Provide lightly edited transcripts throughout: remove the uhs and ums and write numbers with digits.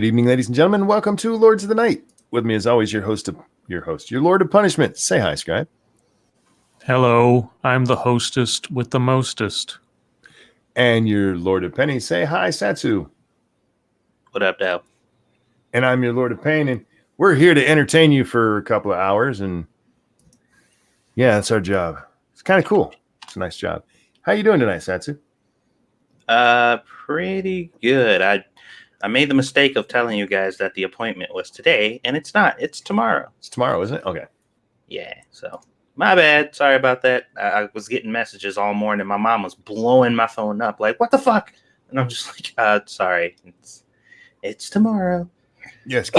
Good evening, ladies and gentlemen. Welcome to Lords of the Night. With me, as always, your Lord of Punishment. Say hi, Scribe. Hello, I'm the hostest with the mostest. And your Lord of Penny. Say hi, Satsu. What up, Dow? And I'm your Lord of Pain, and we're here to entertain you for a couple of hours. And yeah, that's our job. It's kind of cool. It's a nice job. How you doing tonight, Satsu? Pretty good. I made the mistake of telling you guys that the appointment was today, and it's not. It's tomorrow. It's tomorrow, isn't it? Okay. Yeah, so my bad. Sorry about that. I was getting messages all morning. My mom was blowing my phone up, like, what the fuck? And I'm just like, sorry. It's tomorrow. Yes,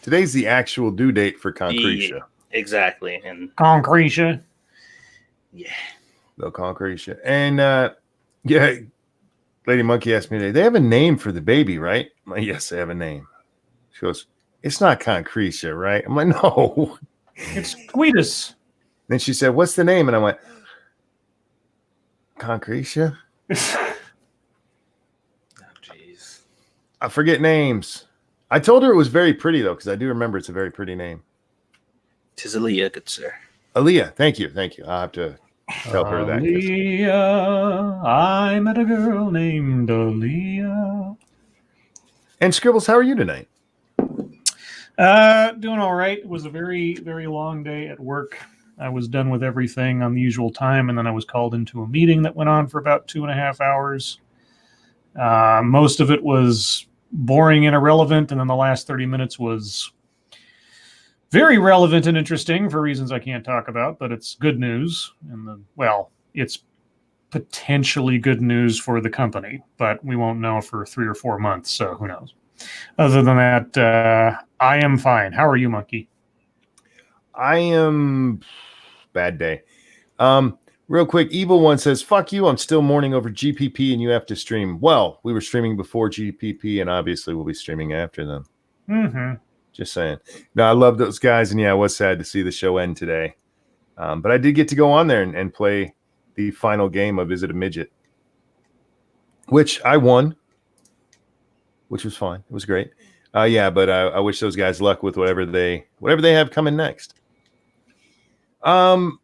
today's the actual due date for Concretia. Yeah, exactly. And Concretia. yeah. The Concretia. And yeah, Lady Monkey asked me today, they have a name for the baby, right? I'm like, yes, they have a name. She goes, it's not Concretia, right? I'm like, no. It's Squeetus. Then she said, what's the name? And I went, Concretia? Oh, jeez. I forget names. I told her it was very pretty, though, because I do remember it's a very pretty name. 'Tis Aaliyah, good sir. Aaliyah. Thank you. I'll have to tell her that. Aaliyah, I met a girl named Aaliyah. And Scribbles, how are you tonight? Doing all right. It was a very, very long day at work. I was done with everything on the usual time, and then I was called into a meeting that went on for about 2.5 hours. Most of it was boring and irrelevant, and then the last 30 minutes was very relevant and interesting for reasons I can't talk about, but it's good news. It's potentially good news for the company, but we won't know for 3 or 4 months, so who knows. Other than that, I am fine. How are you, Monkey? I am bad day. Real quick, Evil One says, fuck you, I'm still mourning over GPP and you have to stream. Well, we were streaming before GPP and obviously we'll be streaming after them. Mm-hmm. Just saying. No, I love those guys, and yeah, I was sad to see the show end today. But I did get to go on there and play the final game of Is It a Midget? Which I won, which was fine. It was great. Yeah, but I wish those guys luck with whatever they have coming next. Do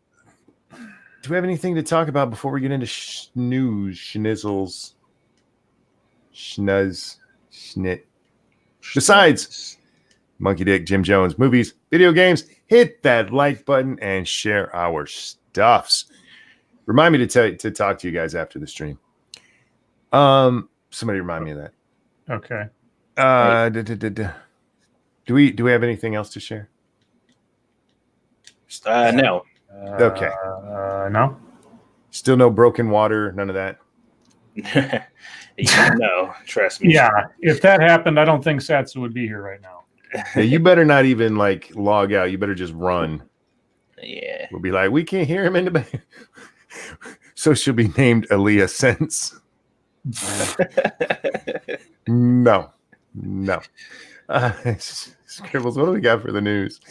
we have anything to talk about before we get into schnizzles? Schnuzz, schnit. Besides Monkey Dick, Jim Jones, movies, video games, hit that like button and share our stuffs. Remind me to talk to you guys after the stream. Somebody remind me of that. Okay. Do we have anything else to share? No. Okay. No. Still no broken water, none of that. No, trust me. Yeah, if that happened, I don't think Satsu would be here right now. Yeah, you better not even like log out. You better just run. Yeah. We'll be like, we can't hear him in the back. So she'll be named Aaliyah Sense. No. Scribbles, what do we got for the news?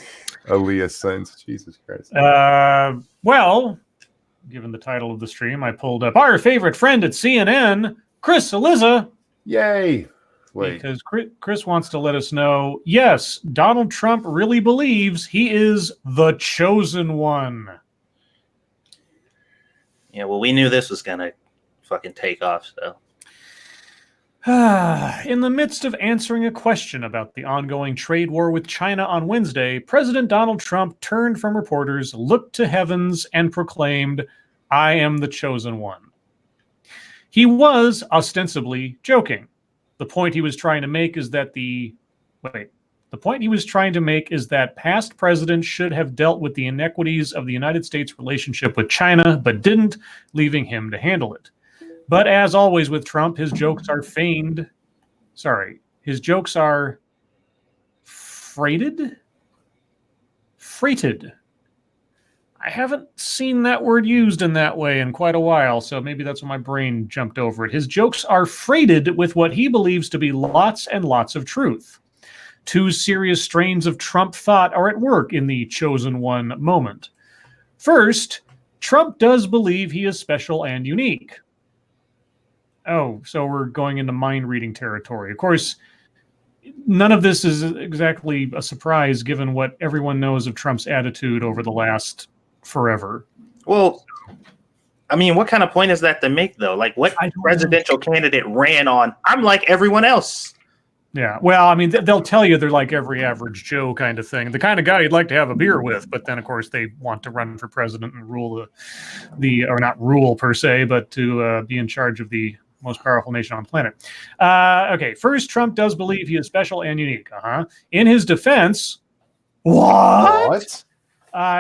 Aaliyah Sense. Jesus Christ. Well, given the title of the stream, I pulled up our favorite friend at CNN, Chris Eliza. Yay. Wait. Because Chris wants to let us know, yes, Donald Trump really believes he is the chosen one. Yeah, well, we knew this was going to fucking take off, so. In the midst of answering a question about the ongoing trade war with China on Wednesday, President Donald Trump turned from reporters, looked to heavens, and proclaimed, I am the chosen one. He was ostensibly joking. The point he was trying to make is that past presidents should have dealt with the inequities of the United States relationship with China, but didn't, leaving him to handle it. But as always with Trump, his jokes are freighted. I haven't seen that word used in that way in quite a while, so maybe that's when my brain jumped over it. His jokes are freighted with what he believes to be lots and lots of truth. Two serious strains of Trump thought are at work in the chosen one moment. First, Trump does believe he is special and unique. Oh, so we're going into mind reading territory. Of course, none of this is exactly a surprise given what everyone knows of Trump's attitude over the last forever. Well, I mean, what kind of point is that to make, though? Like, what presidential candidate ran on, I'm like everyone else? Yeah, well, I mean, they'll tell you they're like every average Joe kind of thing, the kind of guy you'd like to have a beer with. But then, of course, they want to run for president and rule or not rule per se, but to be in charge of the most powerful nation on the planet. Okay, first, Trump does believe he is special and unique. In his defense, what?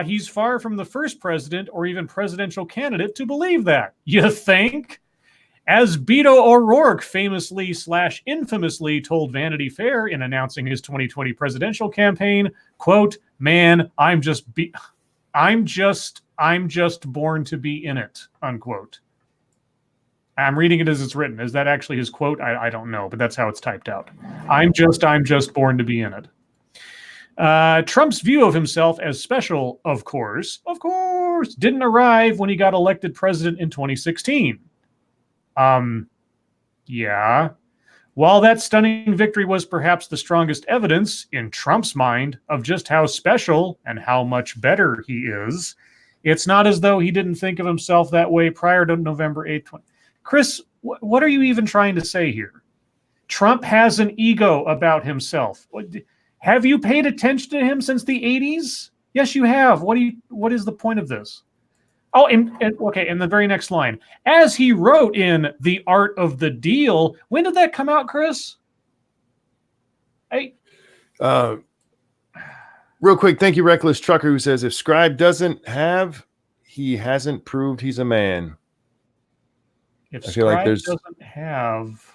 He's far from the first president or even presidential candidate to believe that. You think? As Beto O'Rourke famously / infamously told Vanity Fair in announcing his 2020 presidential campaign, quote, "Man, I'm just born to be in it," unquote. I'm reading it as it's written. Is that actually his quote? I don't know, but that's how it's typed out. I'm just born to be in it. Trump's view of himself as special, of course, didn't arrive when he got elected president in 2016. Yeah. While that stunning victory was perhaps the strongest evidence, in Trump's mind, of just how special and how much better he is, it's not as though he didn't think of himself that way prior to November 8th. Chris, what are you even trying to say here? Trump has an ego about himself. Have you paid attention to him since the 80s? Yes, you have. What is the point of this? Oh, okay, in the very next line. As he wrote in The Art of the Deal, when did that come out, Chris? Real quick, thank you, Reckless Trucker, who says, if Scribe doesn't have, he hasn't proved he's a man. If Scribe doesn't have...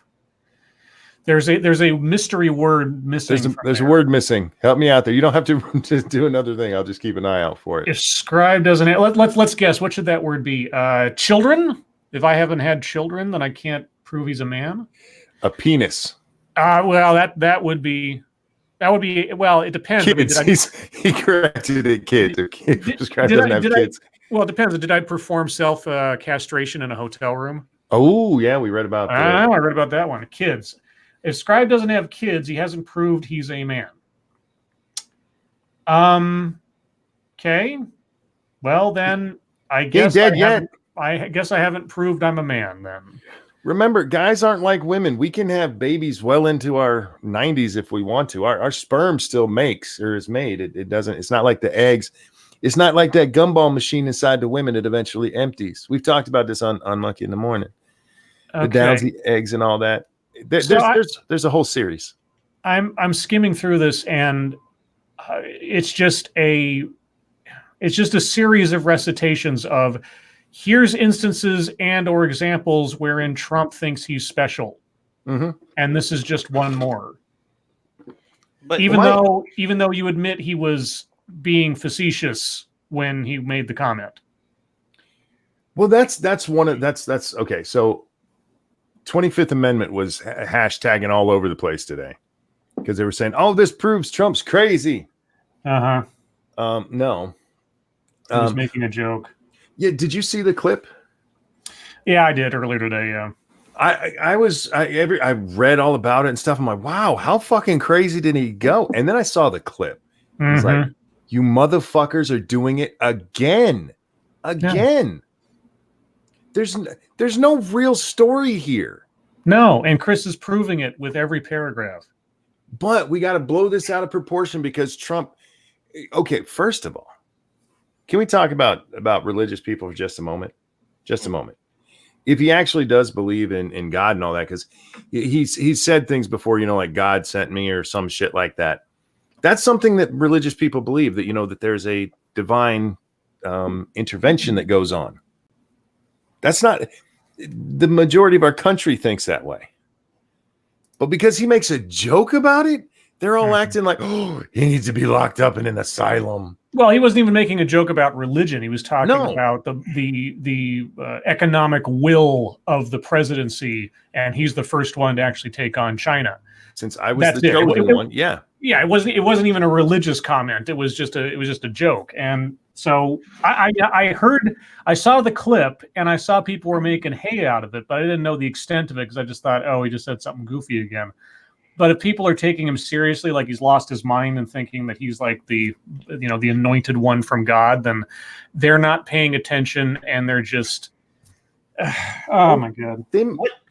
There's a mystery word missing. There's a word missing. Help me out there. You don't have to just do another thing. I'll just keep an eye out for it. If Scribe doesn't have, let's guess. What should that word be? Children? If I haven't had children, then I can't prove he's a man. A penis. Well, that would be. Well, it depends. Kids. I mean, he corrected it. Kids. Scribe doesn't have kids. Well, it depends. Did I perform self castration in a hotel room? Oh yeah, we read about that. I read about that one. Kids. If Scribe doesn't have kids, he hasn't proved he's a man. Okay. Well, then I guess I guess I haven't proved I'm a man then. Remember, guys aren't like women. We can have babies well into our 90s if we want to. Our sperm still makes or is made. It doesn't. It's not like the eggs. It's not like that gumball machine inside the women that eventually empties. We've talked about this on Monkey in the Morning. Okay. The Downsy eggs and all that. There's a whole series. I'm skimming through this, and it's just a series of recitations of here's instances and or examples wherein Trump thinks he's special, and this is just one more. But even though you admit he was being facetious when he made the comment. Well, that's okay. So 25th Amendment was hashtagging all over the place today because they were saying, "Oh, this proves Trump's crazy." No, he was making a joke. Yeah, did you see the clip? Yeah, I did earlier today. Yeah, I read all about it and stuff. I'm like, wow, how fucking crazy did he go? And then I saw the clip. It's like, you motherfuckers are doing it again. Yeah. There's no real story here. No, and Chris is proving it with every paragraph. But we got to blow this out of proportion because Trump. Okay, first of all, can we talk about religious people for just a moment? Just a moment. If he actually does believe in God and all that, because he's said things before, like God sent me or some shit like that. That's something that religious people believe, that that there's a divine intervention that goes on. That's not the majority of our country thinks that way. But because he makes a joke about it, they're all acting like, oh, he needs to be locked up in an asylum. Well, he wasn't even making a joke about religion. He was talking about the economic will of the presidency, and he's the first one to actually take on China. Since I was the chosen one, yeah. Yeah, it wasn't even a religious comment. It was just a joke. And so I saw the clip and I saw people were making hay out of it, but I didn't know the extent of it because I just thought, oh, he just said something goofy again. But if people are taking him seriously, like he's lost his mind and thinking that he's like the anointed one from God, then they're not paying attention and they're just, oh my God.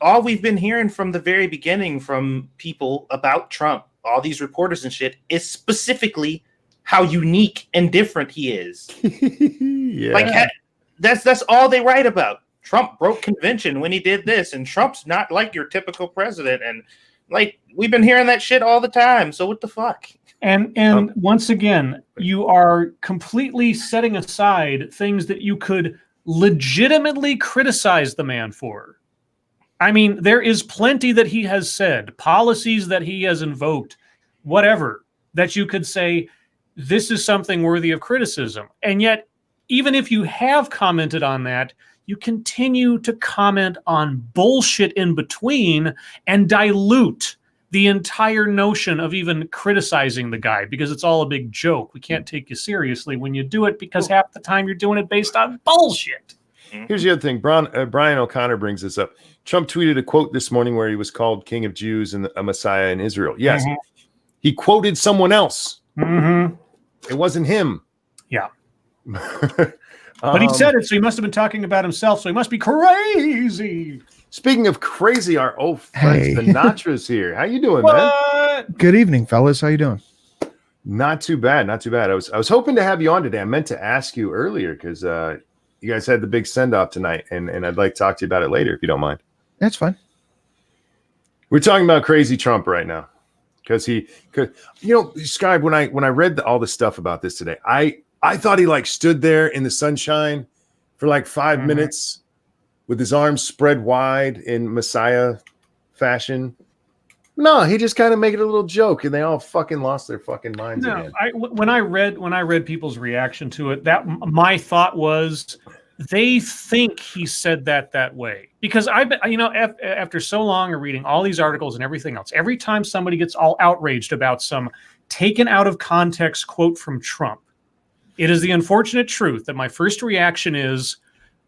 All we've been hearing from the very beginning from people about Trump, all these reporters and shit, is specifically how unique and different he is. Yeah. Like that's all they write about. Trump broke convention when he did this, and Trump's not like your typical president. And like we've been hearing that shit all the time. So what the fuck? And once again, you are completely setting aside things that you could legitimately criticize the man for. I mean, there is plenty that he has said, policies that he has invoked, whatever, that you could say, this is something worthy of criticism. And yet, even if you have commented on that, you continue to comment on bullshit in between and dilute the entire notion of even criticizing the guy because it's all a big joke. We can't take you seriously when you do it because half the time you're doing it based on bullshit. Here's the other thing. Brian O'Connor brings this up. Trump tweeted a quote this morning where he was called King of Jews and a Messiah in Israel. Yes, he quoted someone else. It wasn't him. Yeah. But he said it, so he must have been talking about himself, so he must be crazy. Speaking of crazy, our old friend Sinatra's here. How you doing, man? Good evening, fellas. How you doing? Not too bad. Not too bad. I was hoping to have you on today. I meant to ask you earlier because you guys had the big send-off tonight, and I'd like to talk to you about it later if you don't mind. That's fine. We're talking about crazy Trump right now because Scribe, when I read all the stuff about this today, I thought he like stood there in the sunshine for like 5 minutes with his arms spread wide in Messiah fashion. No, he just kind of made it a little joke, and they all fucking lost their fucking minds again. When I read people's reaction to it, that my thought was they think he said that way because after so long of reading all these articles and everything else, every time somebody gets all outraged about some taken out of context quote from Trump, it is the unfortunate truth that my first reaction is,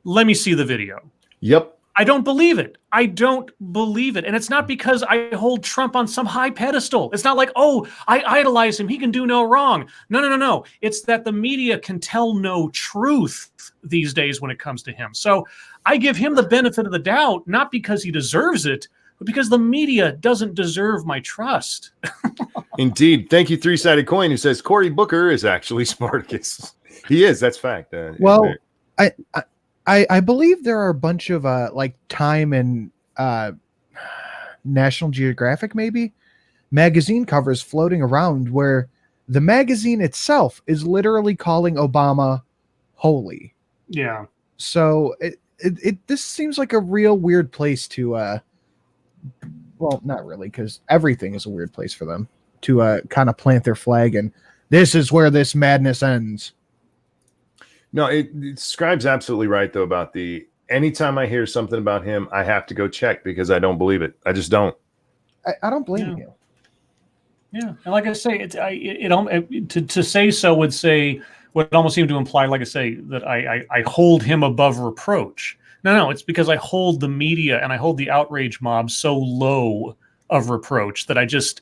let me see the video. Yep. I don't believe it. I don't believe it. And it's not because I hold Trump on some high pedestal. It's not like, oh, I idolize him. He can do no wrong. No. It's that the media can tell no truth these days when it comes to him. So I give him the benefit of the doubt, not because he deserves it, but because the media doesn't deserve my trust. Indeed. Thank you, Three-Sided Coin, who says Cory Booker is actually Spartacus. He is. That's fact. Well, I believe there are a bunch of like Time and National Geographic maybe magazine covers floating around where the magazine itself is literally calling Obama holy. Yeah. So this seems like a real weird place to well, not really, because everything is a weird place for them to kind of plant their flag, and this is where this madness ends. No, Scribe's absolutely right, though, about anytime I hear something about him, I have to go check because I don't believe it. I just don't. I don't blame you. Yeah. And like I say, to say so would almost seem to imply, like I say, that I hold him above reproach. No, it's because I hold the media and I hold the outrage mob so low of reproach that I just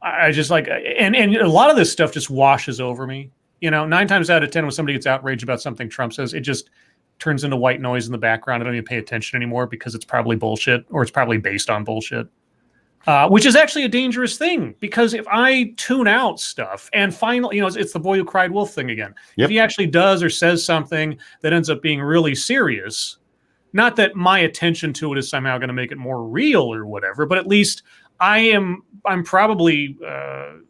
like, and a lot of this stuff just washes over me. 9 times out of 10, when somebody gets outraged about something Trump says, it just turns into white noise in the background. I don't even pay attention anymore because it's probably bullshit or it's probably based on bullshit, which is actually a dangerous thing because if I tune out stuff and finally, it's the boy who cried wolf thing again. Yep. If he actually does or says something that ends up being really serious, not that my attention to it is somehow going to make it more real or whatever, but at least I'm probably,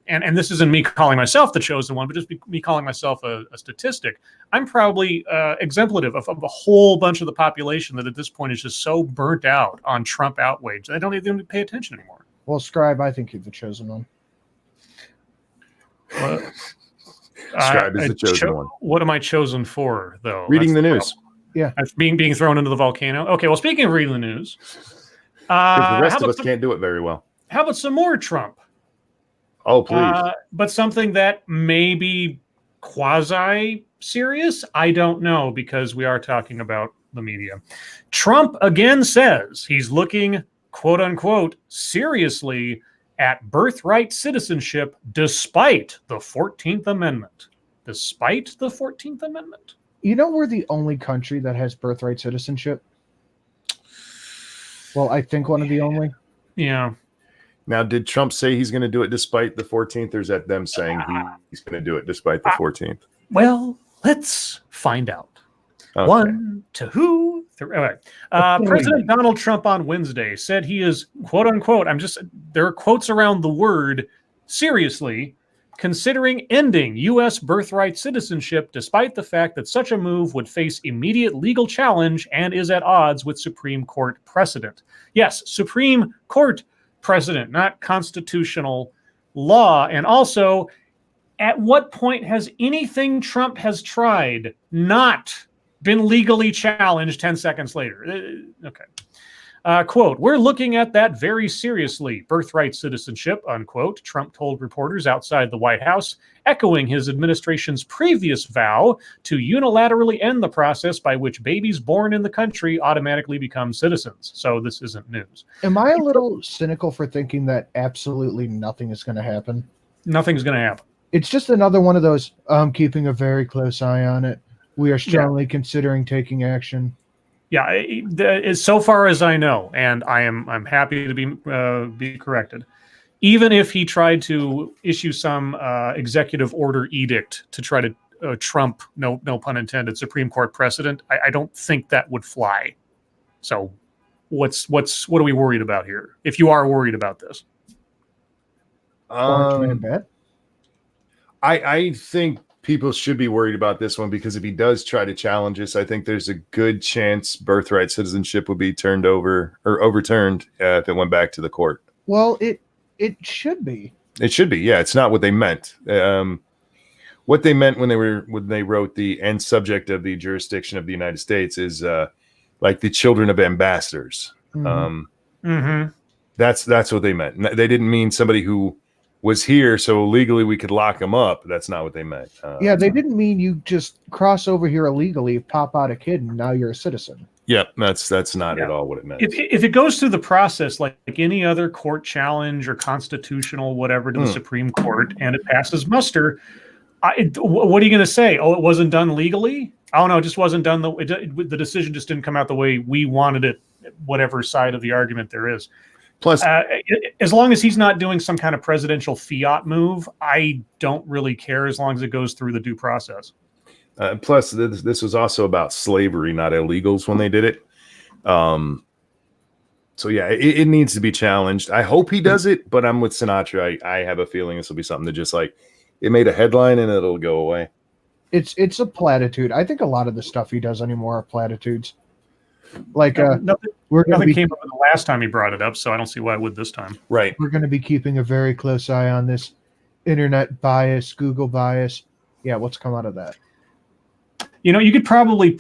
and this isn't me calling myself the chosen one, but just me calling myself a statistic. I'm probably exemplative of a whole bunch of the population that at this point is just so burnt out on Trump outrage. They don't even pay attention anymore. Well, Scribe, I think you're the chosen one. Scribe is the chosen one. What am I chosen for, though? Reading the news. Yeah. Being thrown into the volcano. Okay, well, speaking of reading the news. Because the rest of us can't do it very well. How about some more Trump? Oh, please. But something that may be quasi-serious? I don't know, because we are talking about the media. Trump again says he's looking, quote-unquote, seriously at birthright citizenship despite the 14th Amendment. Despite the 14th Amendment. You know, we're the only country that has birthright citizenship. Well, I think one of the only. Yeah. Now, did Trump say he's going to do it despite the 14th, or is that them saying he's going to do it despite the 14th? Well, let's find out. Okay. 1, 2, 3. All right. President Donald Trump on Wednesday said he is, quote unquote, there are quotes around the word, seriously, considering ending U.S. birthright citizenship despite the fact that such a move would face immediate legal challenge and is at odds with Supreme Court precedent. Yes, Supreme Court precedent, not constitutional law. And also, at what point has anything Trump has tried not been legally challenged 10 seconds later? Okay. Quote, we're looking at that very seriously, birthright citizenship, unquote, Trump told reporters outside the White House, echoing his administration's previous vow to unilaterally end the process by which babies born in the country automatically become citizens. So this isn't news. Am I a little cynical for thinking that absolutely nothing is going to happen? Nothing's going to happen. It's just another one of those, I'm keeping a very close eye on it. We are strongly considering taking action. Yeah, so far as I know, and I'm happy to be corrected. Even if he tried to issue some executive order edict to try to trump, no pun intended, Supreme Court precedent, I don't think that would fly. So, what are we worried about here? If you are worried about this, I think people should be worried about this one because if he does try to challenge us, I think there's a good chance birthright citizenship would be turned over or overturned if it went back to the court. Well, it should be. It should be. Yeah, it's not what they meant. What they meant when they wrote the end subject of the jurisdiction of the United States is like the children of ambassadors. That's what they meant. They didn't mean somebody who was here, so legally we could lock him up. That's not what they meant. Yeah, they didn't mean you just cross over here illegally, pop out a kid, and now you're a citizen. Yep, that's not at all what it meant. If it goes through the process like any other court challenge or constitutional whatever to the Supreme Court and it passes muster, what are you going to say? Oh, it wasn't done legally? Oh, no, it just wasn't done. The decision just didn't come out the way we wanted it, whatever side of the argument there is. Plus, as long as he's not doing some kind of presidential fiat move, I don't really care as long as it goes through the due process. Plus, this was also about slavery, not illegals when they did it. So, yeah, it needs to be challenged. I hope he does it, but I'm with Sinatra. I have a feeling this will be something that just like it made a headline and it'll go away. It's a platitude. I think a lot of the stuff he does anymore are platitudes. Like nothing came up the last time he brought it up, so I don't see why it would this time. Right. We're going to be keeping a very close eye on this internet bias, Google bias. Yeah, what's come out of that? You know, you could probably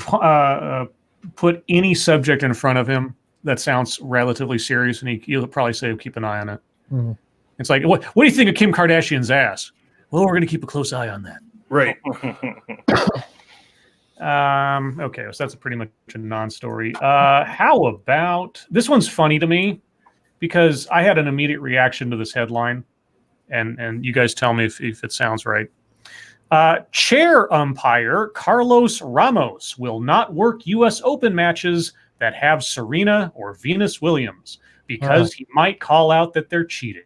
put any subject in front of him that sounds relatively serious, and he'll probably say, keep an eye on it. Mm-hmm. It's like, what do you think of Kim Kardashian's ass? Well, we're going to keep a close eye on that. Right. Okay, so that's pretty much a non-story. How about this one's funny to me because I had an immediate reaction to this headline, and you guys tell me if it sounds right. Chair umpire Carlos Ramos will not work U.S. Open matches that have Serena or Venus Williams because he might call out that they're cheating.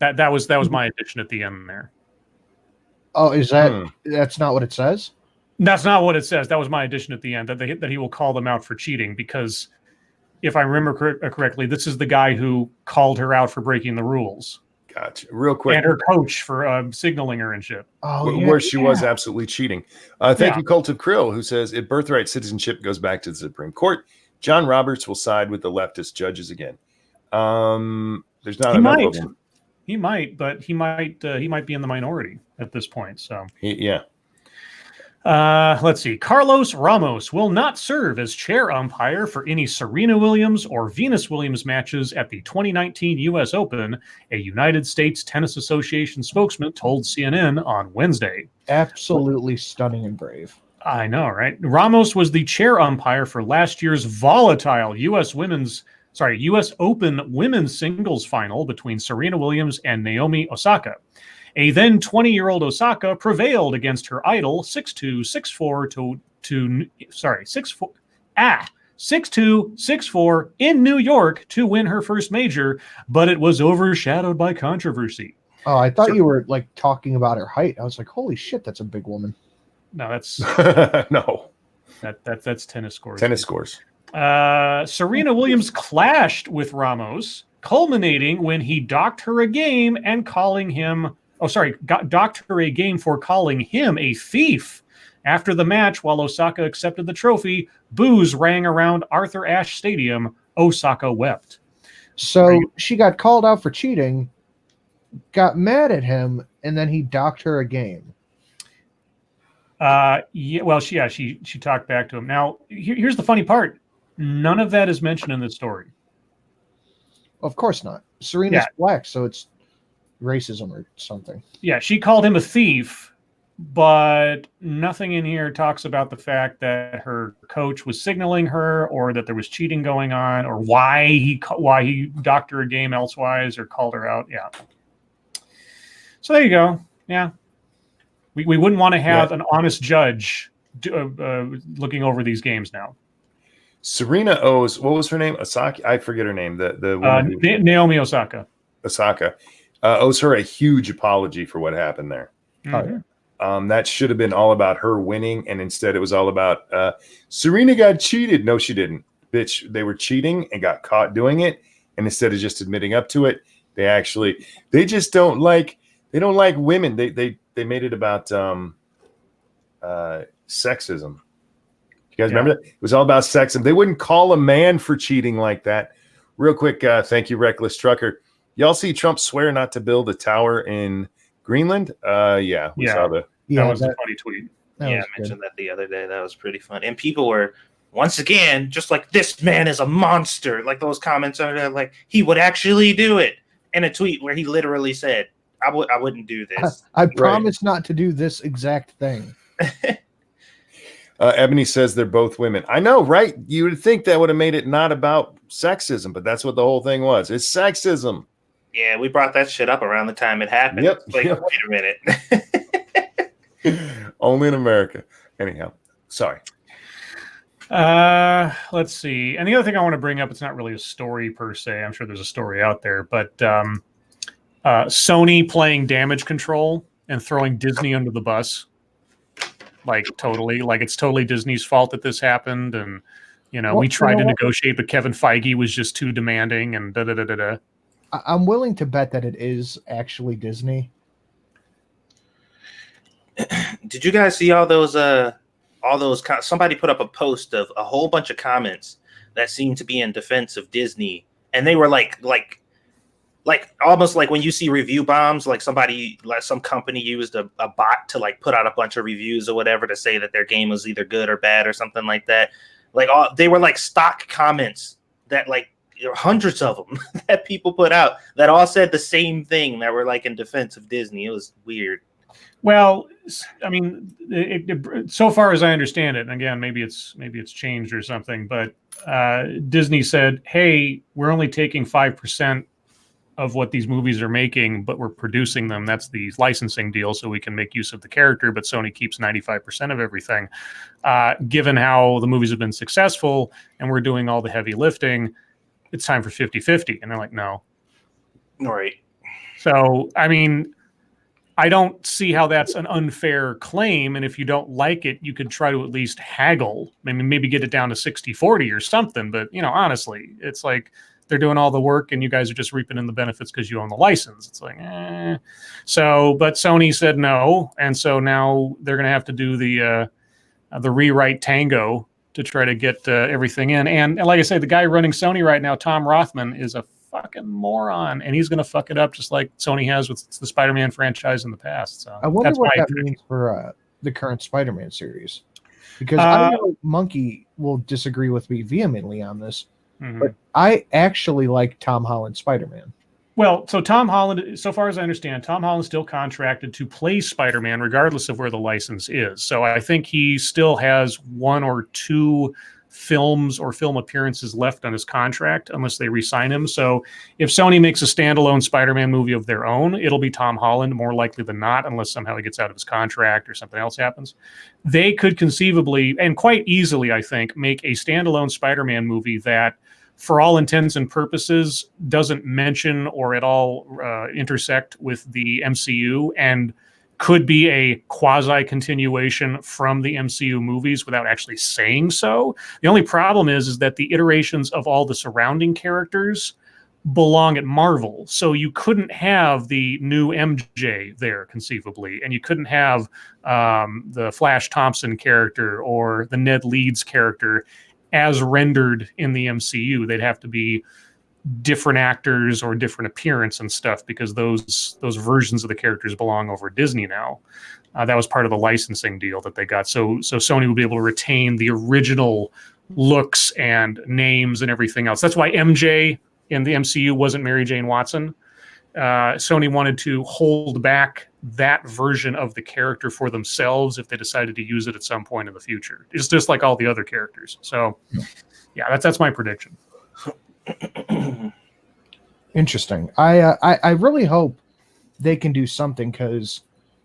That was my addition at the end there. Oh, is that's not what it says? That's not what it says. That was my addition at the end, that he will call them out for cheating because if I remember correctly, this is the guy who called her out for breaking the rules. Gotcha. Real quick. And her coach for signaling her and shit. Where she was absolutely cheating. Thank you, Cult of Krill, who says, if birthright citizenship goes back to the Supreme Court, John Roberts will side with the leftist judges again. There's not enough of them. He might, but he might be in the minority at this point. So yeah. Let's see. Carlos Ramos will not serve as chair umpire for any Serena Williams or Venus Williams matches at the 2019 U.S. Open, a United States Tennis Association spokesman told CNN on Wednesday. Absolutely stunning and brave. I know, right? Ramos was the chair umpire for last year's volatile U.S. Women's U.S. Open women's singles final between Serena Williams and Naomi Osaka. A then 20-year-old Osaka prevailed against her idol 6-2, 6-4 6-2, 6-4 in New York to win her first major, but it was overshadowed by controversy. Oh, I thought you were like talking about her height. I was like, holy shit, that's a big woman. No, that's No. That's tennis scores. Tennis scores. Serena Williams clashed with Ramos, culminating when he docked her a game and calling him. Docked her a game for calling him a thief. After the match, while Osaka accepted the trophy, boos rang around Arthur Ashe Stadium. Osaka wept. So she got called out for cheating, got mad at him, and then he docked her a game. She talked back to him. Now, here's the funny part. None of that is mentioned in this story. Of course not. Serena's black, so it's racism or something. Yeah, she called him a thief, but nothing in here talks about the fact that her coach was signaling her, or that there was cheating going on, or why he docked her a game elsewise or called her out. Yeah. So there you go. Yeah. We wouldn't want to have an honest judge looking over these games now. Serena owes, what was her name? Osaka? I forget her name. The woman Naomi Osaka. Osaka owes her a huge apology for what happened there. Mm-hmm. That should have been all about her winning, and instead it was all about Serena got cheated. No, she didn't. Bitch, they were cheating and got caught doing it, and instead of just admitting up to it, they just don't like women. They made it about sexism. You guys remember that? It was all about sexism. They wouldn't call a man for cheating like that. Real quick, thank you, Reckless Trucker. Y'all see Trump swear not to build a tower in Greenland? We saw the. Yeah, that was a funny tweet. I mentioned that the other day. That was pretty fun. And people were, once again, just like, this man is a monster. Like those comments are there, like, he would actually do it. In a tweet where he literally said, I wouldn't do this. I promise not to do this exact thing. Ebony says they're both women. I know, right? You would think that would have made it not about sexism, but that's what the whole thing was. It's sexism. Yeah, we brought that shit up around the time it happened. Yep. It's like, wait a minute. Only in America. Anyhow, sorry. Let's see. And the other thing I want to bring up, it's not really a story per se. I'm sure there's a story out there, but Sony playing damage control and throwing Disney under the bus. Like totally, like it's totally Disney's fault that this happened. And, we tried to negotiate, but Kevin Feige was just too demanding and da-da-da-da-da. I'm willing to bet that it is actually Disney. Did you guys see all those somebody put up a post of a whole bunch of comments that seemed to be in defense of Disney, and they were like almost like when you see review bombs, like some company used a bot to like put out a bunch of reviews or whatever to say that their game was either good or bad or something like that. Like they were like stock comments that like hundreds of them that people put out that all said the same thing, that were like in defense of Disney. It was weird. Well, I mean, so far as I understand it, and again, maybe it's changed or something, but Disney said, "Hey, we're only taking 5% of what these movies are making, but we're producing them. That's the licensing deal, so we can make use of the character, but Sony keeps 95% of everything. Given how the movies have been successful and we're doing all the heavy lifting, it's time for 50-50. And they're like, no. All right. So, I mean, I don't see how that's an unfair claim. And if you don't like it, you could try to at least haggle, maybe get it down to 60-40 or something. But, honestly, it's like, they're doing all the work and you guys are just reaping in the benefits because you own the license. It's like, So, but Sony said no. And so now they're going to have to do the rewrite tango to try to get everything in. And like I say, the guy running Sony right now, Tom Rothman, is a fucking moron, and he's going to fuck it up just like Sony has with the Spider-Man franchise in the past. So I wonder what that means for the current Spider-Man series. Because I know Monkey will disagree with me vehemently on this. Mm-hmm. But I actually like Tom Holland's Spider-Man. Well, so Tom Holland, so far as I understand, Tom Holland's still contracted to play Spider-Man regardless of where the license is. So I think he still has one or two films or film appearances left on his contract unless they re-sign him. So if Sony makes a standalone Spider-Man movie of their own, it'll be Tom Holland more likely than not, unless somehow he gets out of his contract or something else happens. They could conceivably, and quite easily, I think, make a standalone Spider-Man movie that, for all intents and purposes, doesn't mention or at all intersect with the MCU and could be a quasi-continuation from the MCU movies without actually saying so. The only problem is that the iterations of all the surrounding characters belong at Marvel. So you couldn't have the new MJ there conceivably, and you couldn't have the Flash Thompson character or the Ned Leeds character as rendered in the MCU. They'd have to be different actors or different appearance and stuff, because those versions of the characters belong over at Disney now. That was part of the licensing deal that they got. So Sony would be able to retain the original looks and names and everything else. That's why MJ in the MCU wasn't Mary Jane Watson. Sony wanted to hold back that version of the character for themselves if they decided to use it at some point in the future. It's just like all the other characters. So, yeah, that's my prediction. Interesting. I really hope they can do something, because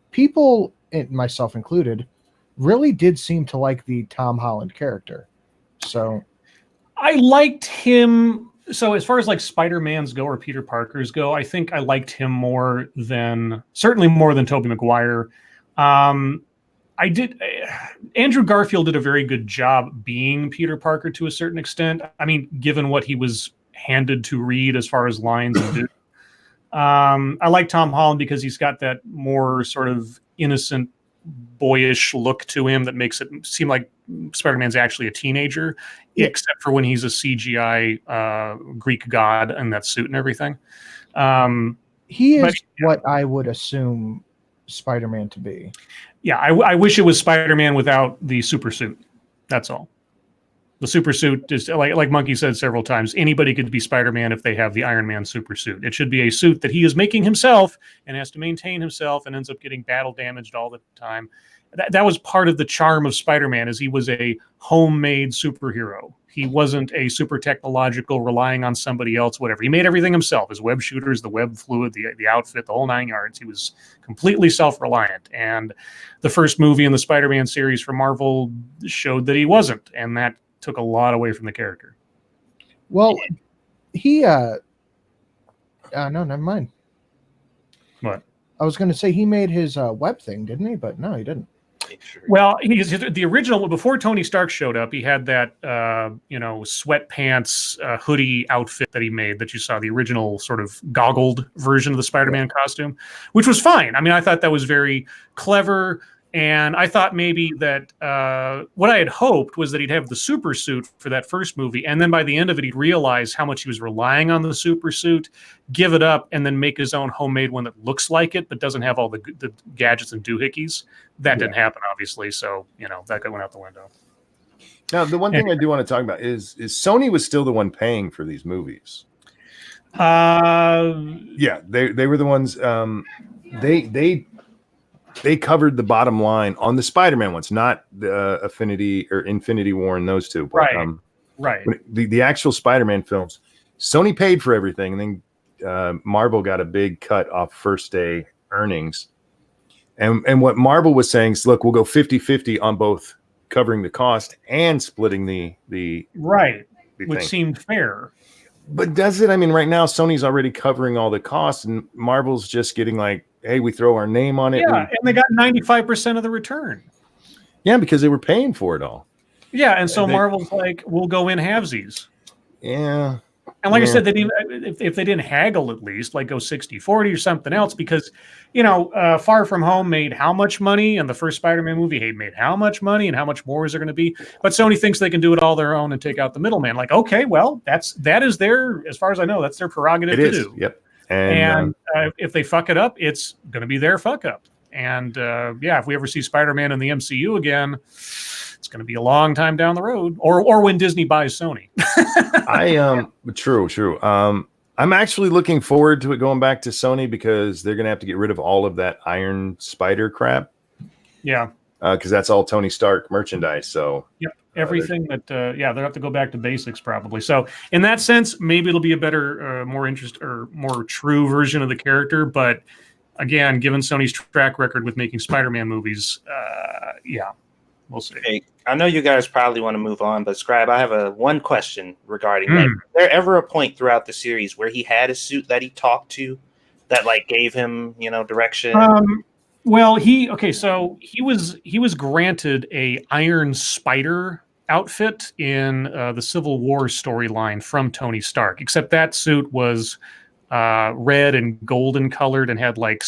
people, and myself included, really did seem to like the Tom Holland character. So I liked him. So as far as like Spider-Mans go or Peter Parker's go, I think I liked him certainly more than Tobey Maguire. Andrew Garfield did a very good job being Peter Parker to a certain extent. I mean, given what he was handed to read as far as lines and do. I like Tom Holland because he's got that more sort of innocent, boyish look to him that makes it seem like Spider-Man's actually a teenager, except for when he's a CGI Greek god in that suit and everything. He is what I would assume Spider-Man to be. Yeah, I wish it was Spider-Man without the super suit. That's all. The super suit is, like Monkey said several times, anybody could be Spider-Man if they have the Iron Man super suit. It should be a suit that he is making himself and has to maintain himself and ends up getting battle damaged all the time. That was part of the charm of Spider-Man, is he was a homemade superhero. He wasn't a super technological, relying on somebody else, whatever. He made everything himself. His web shooters, the web fluid, the outfit, the whole 9 yards. He was completely self-reliant. And the first movie in the Spider-Man series from Marvel showed that he wasn't. And that took a lot away from the character. Well, he no, never mind. What? I was going to say he made his web thing, didn't he? But no, he didn't. Well, the original, before Tony Stark showed up, he had that sweatpants hoodie outfit that he made that you saw, the original sort of goggled version of the Spider-Man costume, which was fine. I mean, I thought that was very clever. And I thought maybe that what I had hoped was that he'd have the super suit for that first movie, and then by the end of it, he'd realize how much he was relying on the super suit, give it up, and then make his own homemade one that looks like it, but doesn't have all the gadgets and doohickeys. That didn't happen, obviously, so that went out the window. Now, the one thing I do want to talk about is Sony was still the one paying for these movies. Yeah, they were the ones. They covered the bottom line on the Spider-Man ones, not the Affinity or Infinity War and those two. But, right. The actual Spider-Man films, Sony paid for everything, and then Marvel got a big cut off first day earnings. And what Marvel was saying is, look, we'll go 50-50 on both covering the cost and splitting the right, the which thing. seemed fair. But does it? I mean, right now Sony's already covering all the costs, and Marvel's just getting like, hey, we throw our name on it. Yeah, and they got 95% of the return. Yeah, because they were paying for it all. Yeah, and so Marvel's like, we'll go in halvesies. Yeah. And like I said, if they didn't haggle, at least like go 60-40 or something else, because Far From Home made how much money, and the first Spider-Man movie made how much money, and how much more is there going to be? But Sony thinks they can do it all their own and take out the middleman. Like, okay, well, that is their, as far as I know, that's their prerogative to do. Yep. And if they fuck it up, it's going to be their fuck up. And if we ever see Spider-Man in the MCU again, it's going to be a long time down the road, or when Disney buys Sony. True. I'm actually looking forward to it going back to Sony, because they're going to have to get rid of all of that Iron Spider crap. Yeah. Because that's all Tony Stark merchandise. So everything that they'll have to go back to basics probably. So in that sense, maybe it'll be a better, more true version of the character. But again, given Sony's track record with making Spider-Man movies, we'll see. Hey, I know you guys probably want to move on, but Scribe, I have one question regarding that. Was there ever a point throughout the series where he had a suit that he talked to that like gave him, direction? Well, he was granted a Iron Spider outfit in the Civil War storyline from Tony Stark, except that suit was red and golden colored and had like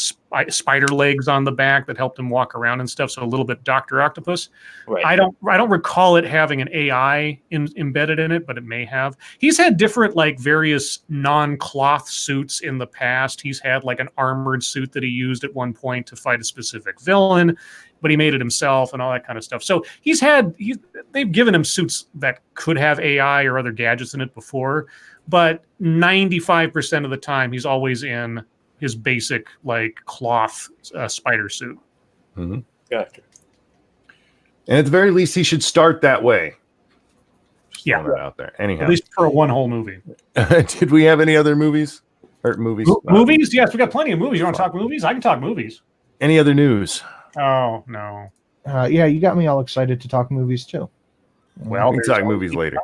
spider legs on the back that helped him walk around and stuff. So a little bit Dr. Octopus. Right. I don't recall it having an AI embedded in it, but it may have. He's had different like various non-cloth suits in the past. He's had like an armored suit that he used at one point to fight a specific villain, but he made it himself and all that kind of stuff. So they've given him suits that could have AI or other gadgets in it before, but 95% of the time he's always in his basic like cloth spider suit. Mm-hmm. Gotcha. And at the very least, he should start that way. Just Yeah. throwing that out there. Anyhow, At least for one whole movie. did we have any other movies? Or movies? Movies? Yes, we got plenty of movies. You want to talk movies? I can talk movies. Any other news? Oh, no. Yeah, you got me all excited to talk movies too. Well, We can talk movies later.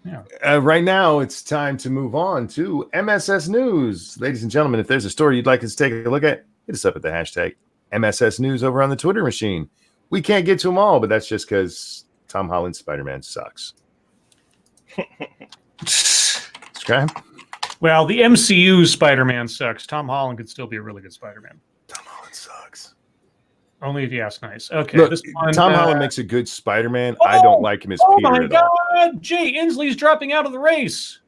Yeah. Right now, it's time to move on to MSS News. Ladies and gentlemen, if there's a story you'd like us to take a look at, hit us up at the hashtag MSS News over on the Twitter machine. We can't get to them all, but that's just because Tom Holland's Spider-Man sucks. Scribe? Well, the MCU Spider-Man sucks. Tom Holland could still be a really good Spider-Man. Tom Holland sucks. Only if you ask nice. Okay. Look, this one, Tom Holland makes a good Spider-Man. I don't like him as Peter my at all. God! Jay Inslee's dropping out of the race.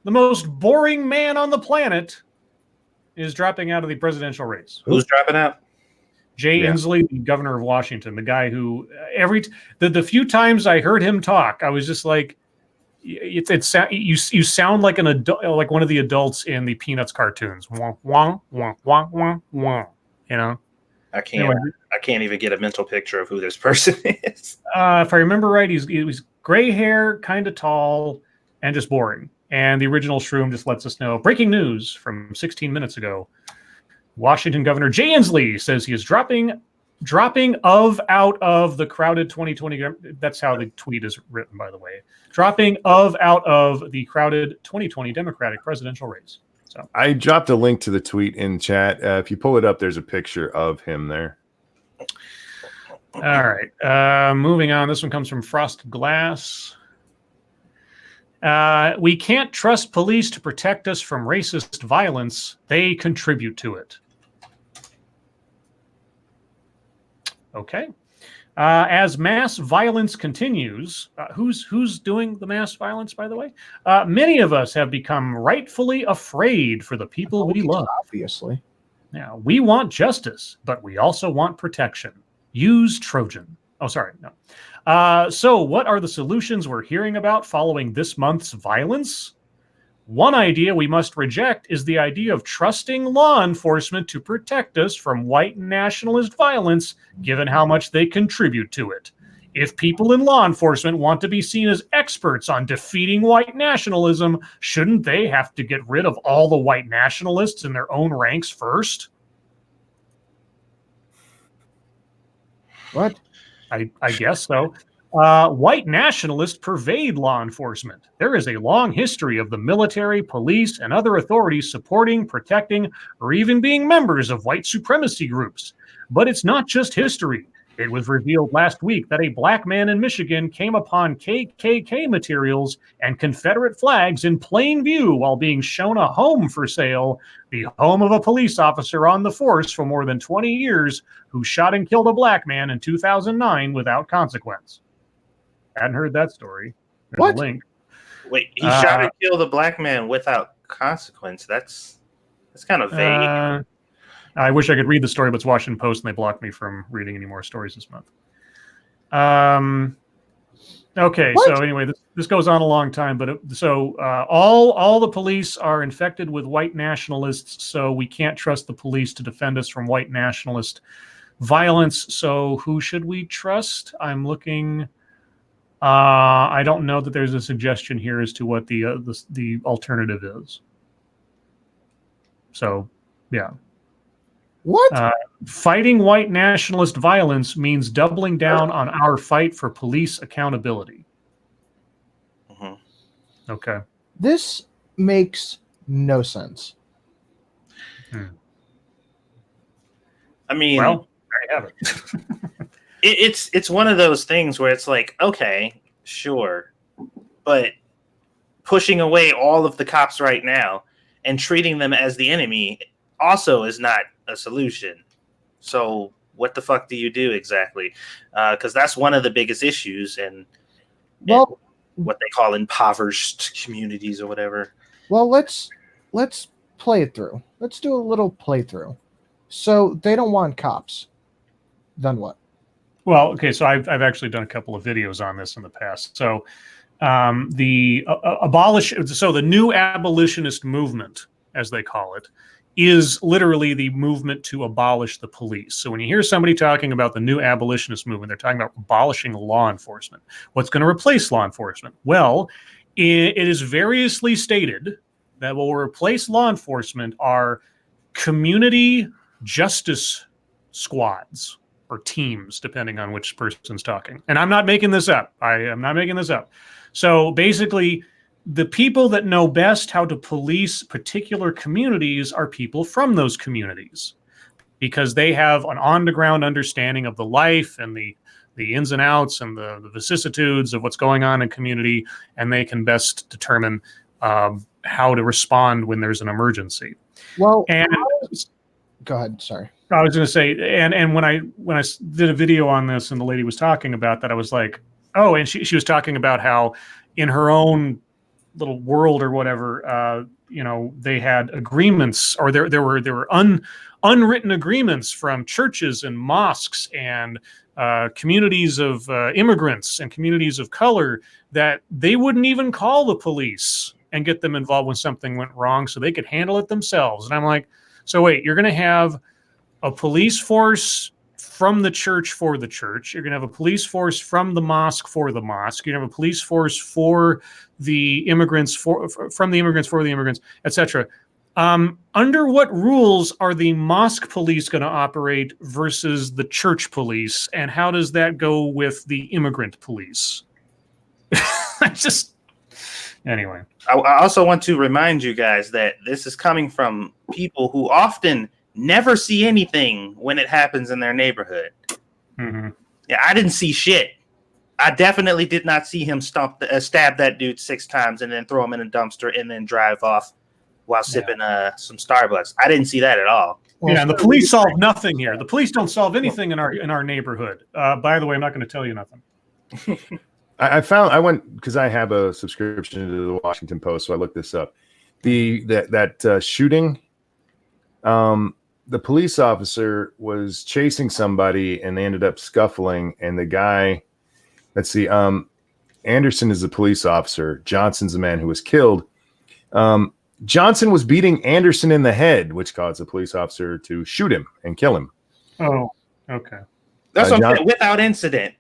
The most boring man on the planet is dropping out of the presidential race. Who's dropping out? Jay Inslee, the governor of Washington, the guy who the few times I heard him talk, I was just like, you sound like an adult, like one of the adults in the Peanuts cartoons. Wah, wah, wah, wah, wah, wah. I can't even get a mental picture of who this person is. If I remember right, he was gray hair, kind of tall, and just boring. And the original Shroom just lets us know. Breaking news from 16 minutes ago. Washington Governor Jay Inslee says he is dropping out of the crowded 2020. That's how the tweet is written, by the way. Dropping out of the crowded 2020 Democratic presidential race. So I dropped a link to the tweet in chat. If you pull it up, there's a picture of him there. All right. Moving on. This one comes from Frosted Glass. We can't trust police to protect us from racist violence. They contribute to it. Okay. As mass violence continues, who's doing the mass violence, by the way? Many of us have become rightfully afraid for the people we love. Obviously. Now, we want justice, but we also want protection. Use Trojan. Oh, sorry. No. So what are the solutions we're hearing about following this month's violence? One idea we must reject is the idea of trusting law enforcement to protect us from white nationalist violence, given how much they contribute to it. If people in law enforcement want to be seen as experts on defeating white nationalism, shouldn't they have to get rid of all the white nationalists in their own ranks first? What? I guess so. White nationalists pervade law enforcement. There is a long history of the military, police, and other authorities supporting, protecting, or even being members of white supremacy groups. But it's not just history. It was revealed last week that a black man in Michigan came upon KKK materials and Confederate flags in plain view while being shown a home for sale, the home of a police officer on the force for more than 20 years who shot and killed a black man in 2009 without consequence. Hadn't heard that story. There's What? a link. Wait, he shot and killed a black man without consequence. That's kind of vague. I wish I could read the story, but it's Washington Post, and they blocked me from reading any more stories this month. Okay, What? so anyway, this goes on a long time, but all the police are infected with white nationalists, so we can't trust the police to defend us from white nationalist violence. So who should we trust? I'm looking. I don't know that there's a suggestion here as to what the alternative is. So, yeah. What? Fighting white nationalist violence means doubling down on our fight for police accountability. Mhm. Okay. This makes no sense. I mean, Well, there you have it. it's one of those things where it's like, okay, sure, but pushing away all of the cops right now and treating them as the enemy also is not a solution. So what the fuck do you do exactly? Because that's one of the biggest issues in Well, what they call impoverished communities or whatever. well, let's play it through. Let's do a little playthrough. So they don't want cops. Then what? Well, okay, so I've actually done a couple of videos on this in the past. So the the new abolitionist movement, as they call it, is literally the movement to abolish the police. So when you hear somebody talking about the new abolitionist movement, they're talking about abolishing law enforcement. What's going to replace law enforcement? Well, it is variously stated that what will replace law enforcement are community justice squads or teams, depending on which person's talking. And I'm not making this up. I am not making this up. So basically, the people that know best how to police particular communities are people from those communities, because they have an on-the-ground understanding of the life and the ins and outs and the vicissitudes of what's going on in community, and they can best determine how to respond when there's an emergency. Well, And go ahead. Sorry. I was going to say, and when I did a video on this and the lady was talking about that, I was like, oh, and she was talking about how in her own little world or whatever, they had agreements, or there were unwritten agreements from churches and mosques and communities of immigrants and communities of color that they wouldn't even call the police and get them involved when something went wrong, so they could handle it themselves. And I'm like, so wait, you're going to have a police force from the church for the church. You're going to have a police force from the mosque for the mosque. You're going to have a police force for the immigrants, from the immigrants for the immigrants, etc. Under what rules are the mosque police going to operate versus the church police? And how does that go with the immigrant police? Anyway. I also want to remind you guys that this is coming from people who often never see anything when it happens in their neighborhood. Mm-hmm. Yeah, I didn't see shit. I definitely did not see him stab that dude 6 times and then throw him in a dumpster and then drive off while sipping some Starbucks. I didn't see that at all. Well, yeah, and the police solve nothing here. The police don't solve anything in our neighborhood. By the way, I'm not going to tell you nothing. I went because I have a subscription to the Washington Post, so I looked this up. That shooting, the police officer was chasing somebody and they ended up scuffling, and the guy, let's see, Anderson is the police officer. Johnson's the man who was killed. Johnson was beating Anderson in the head, which caused the police officer to shoot him and kill him. Oh, okay. That's what I'm saying, without incident.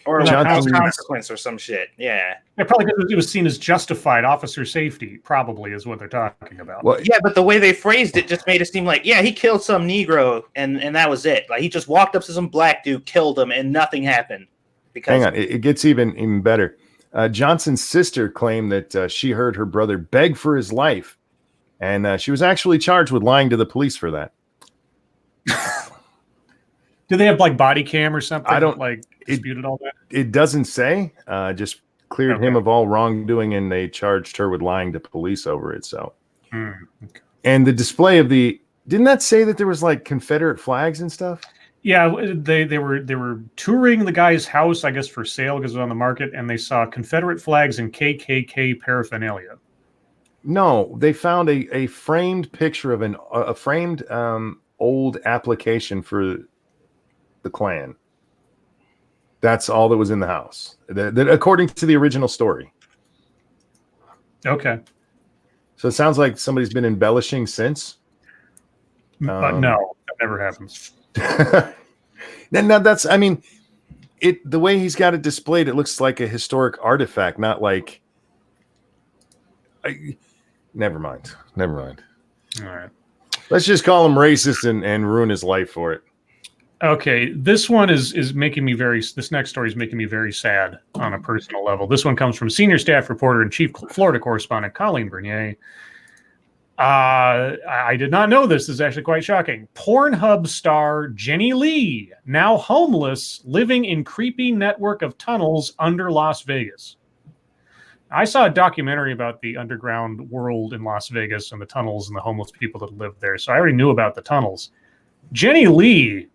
Or without consequence or some shit. Yeah. Probably because it was seen as justified officer safety, probably, is what they're talking about. Well, yeah, but the way they phrased it just made it seem like, yeah, he killed some Negro and that was it. Like, he just walked up to some black dude, killed him, and nothing happened. Hang on, it gets even better. Johnson's sister claimed that she heard her brother beg for his life, and she was actually charged with lying to the police for that. Do they have like body cam or something? I don't disputed all that. It doesn't say. Just cleared him of all wrongdoing, and they charged her with lying to police over it. So, okay. And the display of didn't that say that there was like Confederate flags and stuff? Yeah, they were touring the guy's house, I guess, for sale because it was on the market, and they saw Confederate flags and KKK paraphernalia. No, they found a framed picture of a framed old application for the Klan. That's all that was in the house, that according to the original story. Okay. So it sounds like somebody's been embellishing since. But no, that never happens. Now that's, I mean, the way he's got it displayed, it looks like a historic artifact, not like. Never mind. All right. Let's just call him racist and ruin his life for it. Okay, this one is making me very. This next story is making me very sad on a personal level. This one comes from senior staff reporter and chief Florida correspondent Colleen Bernier. I did not know this. This is actually quite shocking. Pornhub star Jenny Lee, now homeless, living in creepy network of tunnels under Las Vegas. I saw a documentary about the underground world in Las Vegas and the tunnels and the homeless people that lived there, so I already knew about the tunnels. Jenny Lee,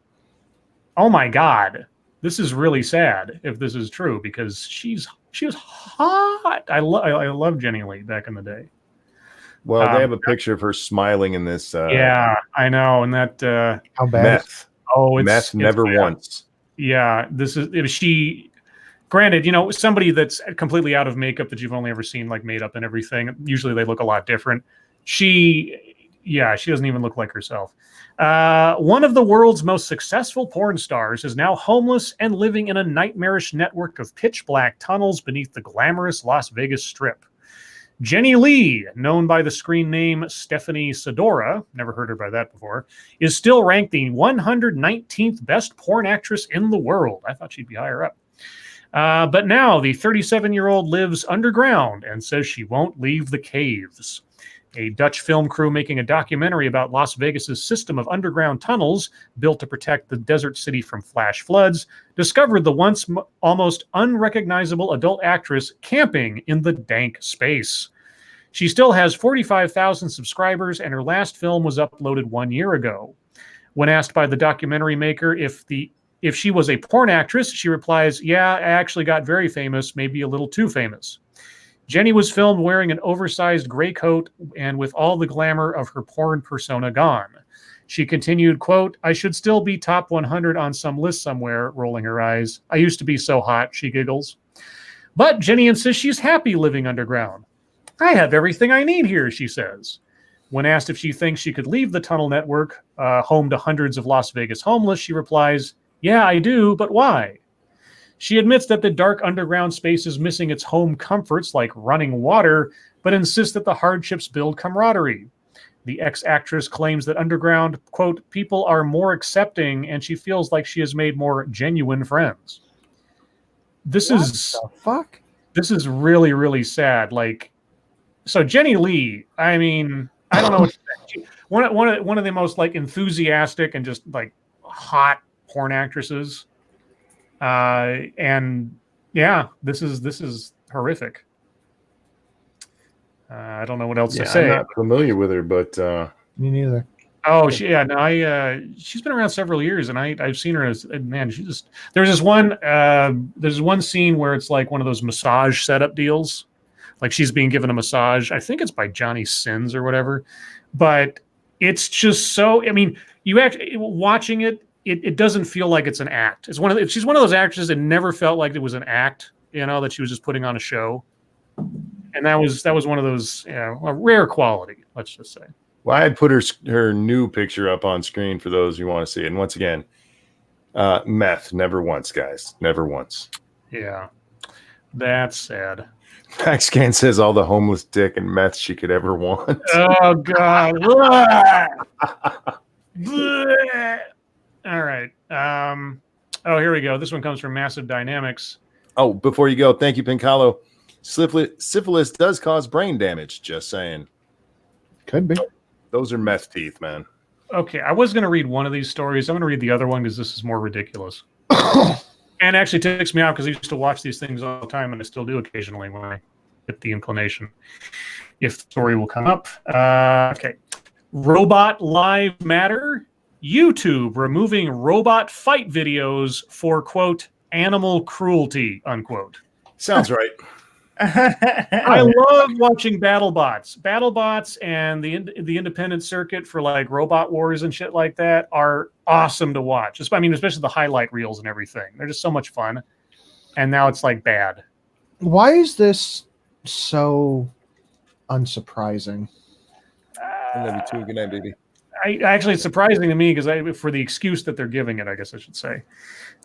oh my God, this is really sad if this is true, because she was hot. I love Jenny Lee back in the day. Well, they have a picture of her smiling in this. Yeah, I know, and that How bad? Meth. It's never bad. once. Yeah, this is if she. Granted, somebody that's completely out of makeup that you've only ever seen like made up and everything. Usually they look a lot different. She doesn't even look like herself. One of the world's most successful porn stars is now homeless and living in a nightmarish network of pitch black tunnels beneath the glamorous Las Vegas Strip. Jenny Lee, known by the screen name Stephanie Sadora, never heard her by that before, is still ranked the 119th best porn actress in the world. I thought she'd be higher up. But now the 37-year-old lives underground and says she won't leave the caves. A Dutch film crew making a documentary about Las Vegas's system of underground tunnels built to protect the desert city from flash floods discovered the once almost unrecognizable adult actress camping in the dank space. She still has 45,000 subscribers, and her last film was uploaded 1 year ago. When asked by the documentary maker if she was a porn actress, she replies, "Yeah, I actually got very famous, maybe a little too famous." Jenny was filmed wearing an oversized gray coat and with all the glamour of her porn persona gone. She continued, quote, "I should still be top 100 on some list somewhere," rolling her eyes. "I used to be so hot," she giggles. But Jenny insists she's happy living underground. "I have everything I need here," she says. When asked if she thinks she could leave the tunnel network, home to hundreds of Las Vegas homeless, she replies, "Yeah, I do, but why?" She admits that the dark underground space is missing its home comforts like running water, but insists that the hardships build camaraderie. The ex-actress claims that underground, quote, "people are more accepting," and she feels like she has made more genuine friends. This is really, really sad. Like, so Jenny Lee, I mean, I don't know what to say. One of the most like enthusiastic and just like hot porn actresses. And yeah, this is horrific. I don't know what else to say. I'm not familiar with her, but Me neither. Oh, she's been around several years, and I've seen her as, man, there's one scene where it's like one of those massage setup deals, like she's being given a massage. I think it's by Johnny Sins or whatever, but it's just so. I mean, you actually watching it. It doesn't feel like it's an act. She's one of those actresses that never felt like it was an act, that she was just putting on a show. And that was one of those, a rare quality, let's just say. Well, I had put her new picture up on screen for those who want to see it. And once again, meth, never once, guys, never once. Yeah, that's sad. PaxCan says all the homeless dick and meth she could ever want. Oh God. All right. Here we go. This one comes from Massive Dynamics. Oh, before you go, thank you, Pincalo. Syphilis does cause brain damage. Just saying. Could be. Those are meth teeth, man. Okay, I was going to read one of these stories. I'm going to read the other one because this is more ridiculous. And actually ticks me off because I used to watch these things all the time, and I still do occasionally when I get the inclination. If the story will come up. Okay. Robot Live Matter. YouTube removing robot fight videos for, quote, animal cruelty, unquote. Sounds right. I love watching BattleBots and the independent circuit for like robot wars and shit like that are awesome to watch. Especially the highlight reels and everything. They're just so much fun. And now it's like bad. Why is this so unsurprising? I love you too. Good night, baby. Actually, it's surprising to me because for the excuse that they're giving it, I guess I should say.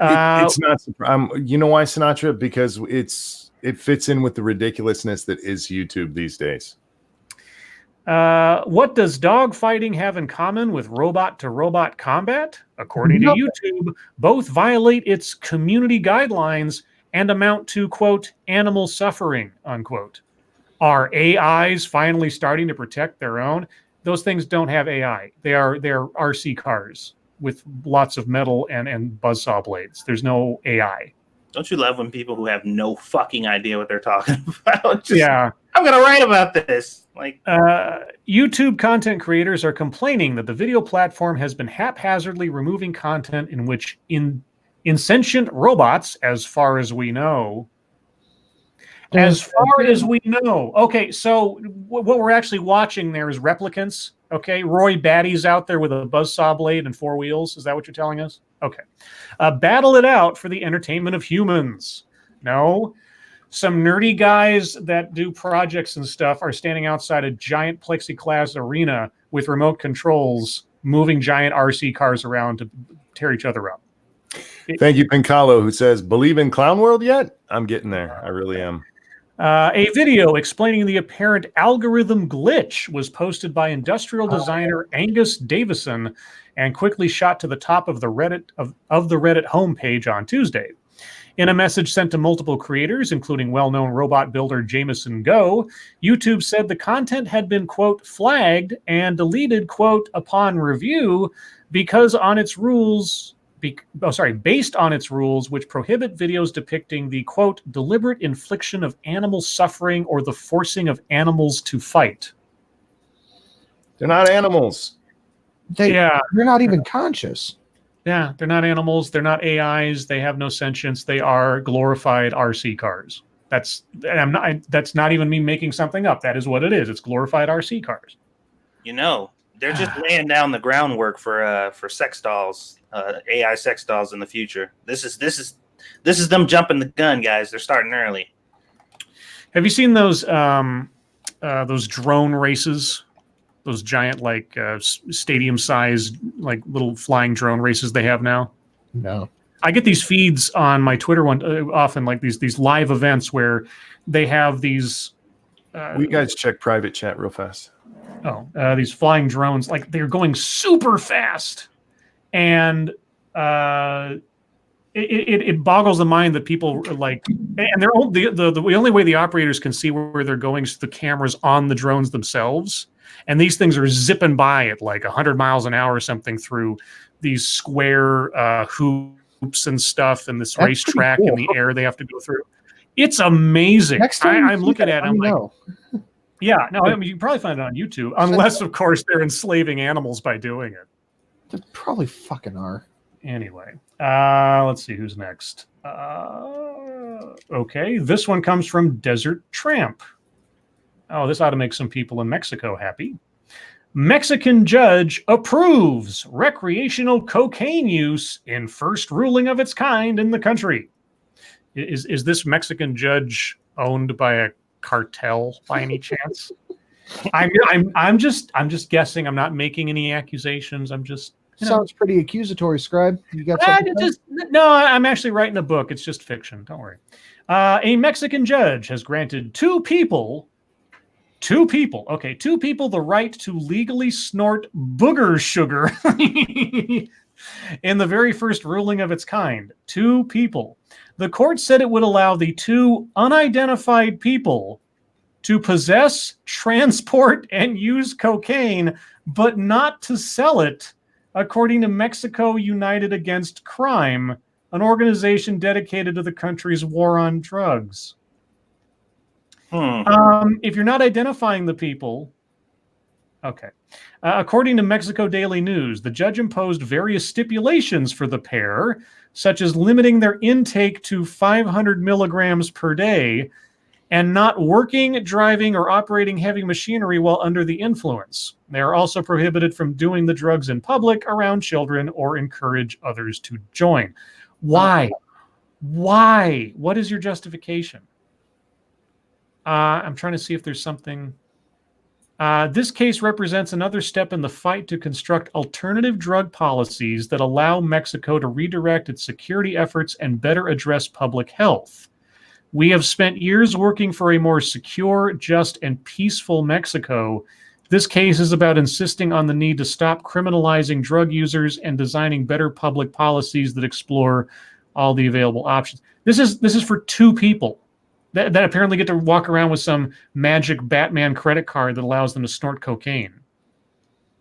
It's not. You know why, Sinatra? Because it fits in with the ridiculousness that is YouTube these days. What does dogfighting have in common with robot-to-robot combat? According to YouTube, both violate its community guidelines and amount to, quote, animal suffering, unquote. Are AIs finally starting to protect their own? Those things don't have AI. They're RC cars with lots of metal and buzzsaw blades. There's no AI. Don't you love when people who have no fucking idea what they're talking about? Yeah. I'm going to write about this. Like, YouTube content creators are complaining that the video platform has been haphazardly removing content in which insentient robots, as far as we know. As far as we know. Okay, so what we're actually watching there is replicants. Okay, Roy Batty's out there with a buzzsaw blade and 4 wheels. Is that what you're telling us? Okay. Battle it out for the entertainment of humans. No. Some nerdy guys that do projects and stuff are standing outside a giant plexiglass arena with remote controls, moving giant RC cars around to tear each other up. Thank you, Pincalo, who says, "Believe in Clown World yet?" I'm getting there. I really am. A video explaining the apparent algorithm glitch was posted by industrial designer Angus Davison and quickly shot to the top of the Reddit of the Reddit homepage on Tuesday. In a message sent to multiple creators, including well-known robot builder Jameson Go, YouTube said the content had been, quote, flagged and deleted, quote, upon review because on its rules. Based on its rules, which prohibit videos depicting the, quote, deliberate infliction of animal suffering or the forcing of animals to fight. They're not animals. They're not even conscious. Yeah, they're not animals. They're not AIs. They have no sentience. They are glorified RC cars. That's not even me making something up. That is what it is. It's glorified RC cars. You know, they're just laying down the groundwork for sex dolls, AI sex dolls in the future. This is them jumping the gun, guys. They're starting early. Have you seen those drone races? Those giant stadium-sized little flying drone races they have now? No. I get these feeds on my Twitter often, like these live events where they have these. Will you guys check private chat real fast? These flying drones, like they're going super fast, and it boggles the mind that people are like, and they're the only way the operators can see where they're going is the cameras on the drones themselves, and these things are zipping by at like 100 miles an hour or something through these square hoops and stuff, and this racetrack in the air they have to go through. It's amazing. I'm looking at it, I'm like. Yeah, no, I mean, you can probably find it on YouTube, unless, of course, they're enslaving animals by doing it. They probably fucking are. Anyway, let's see who's next. Okay, this one comes from Desert Tramp. Oh, this ought to make some people in Mexico happy. Mexican judge approves recreational cocaine use in first ruling of its kind in the country. Is this Mexican judge owned by a cartel by any chance? I'm just guessing. I'm not making any accusations. I'm just sounds pretty accusatory, Scribe. You got something? No, I'm actually writing a book. It's just fiction. Don't worry. A Mexican judge has granted two people the right to legally snort booger sugar in the very first ruling of its kind. 2 people. The court said it would allow the 2 unidentified people to possess, transport, and use cocaine, but not to sell it, according to Mexico United Against Crime, an organization dedicated to the country's war on drugs. If you're not identifying the people, okay. According to Mexico Daily News, the judge imposed various stipulations for the pair, such as limiting their intake to 500 milligrams per day and not working, driving, or operating heavy machinery while under the influence. They are also prohibited from doing the drugs in public, around children, or encourage others to join. Why? Why? What is your justification? I'm trying to see if there's something. This case represents another step in the fight to construct alternative drug policies that allow Mexico to redirect its security efforts and better address public health. We have spent years working for a more secure, just, and peaceful Mexico. This case is about insisting on the need to stop criminalizing drug users and designing better public policies that explore all the available options. This is for two people that apparently get to walk around with some magic Batman credit card that allows them to snort cocaine.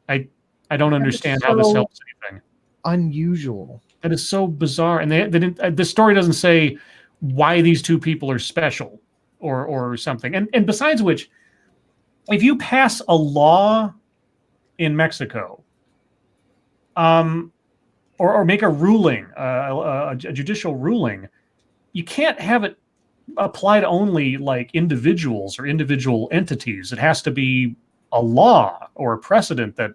I don't understand how this helps anything. Unusual. That is so bizarre. And they didn't. The story doesn't say why these two people are special or something. And besides which, if you pass a law in Mexico, or make a ruling, a judicial ruling, you can't have it apply to only like individuals or individual entities. It has to be a law or a precedent that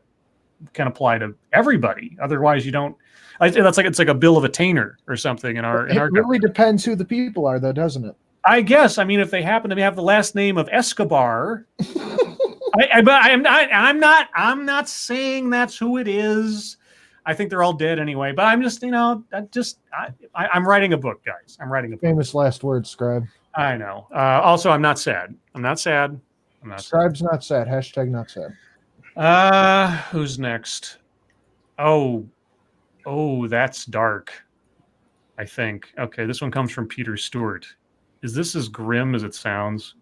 can apply to everybody. Otherwise, you don't. It's like a bill of attainder or something in our. It really depends who the people are, though, doesn't it? I guess. I mean, if they happen to have the last name of Escobar, I'm not saying that's who it is. I think they're all dead anyway. But I'm just, I'm writing a book, guys. I'm writing a book. Famous last words, Scribe. I know. Also, I'm not sad. Scribe's not sad. Hashtag not sad. Who's next? Oh, that's dark. I think. Okay, this one comes from Peter Stewart. Is this as grim as it sounds?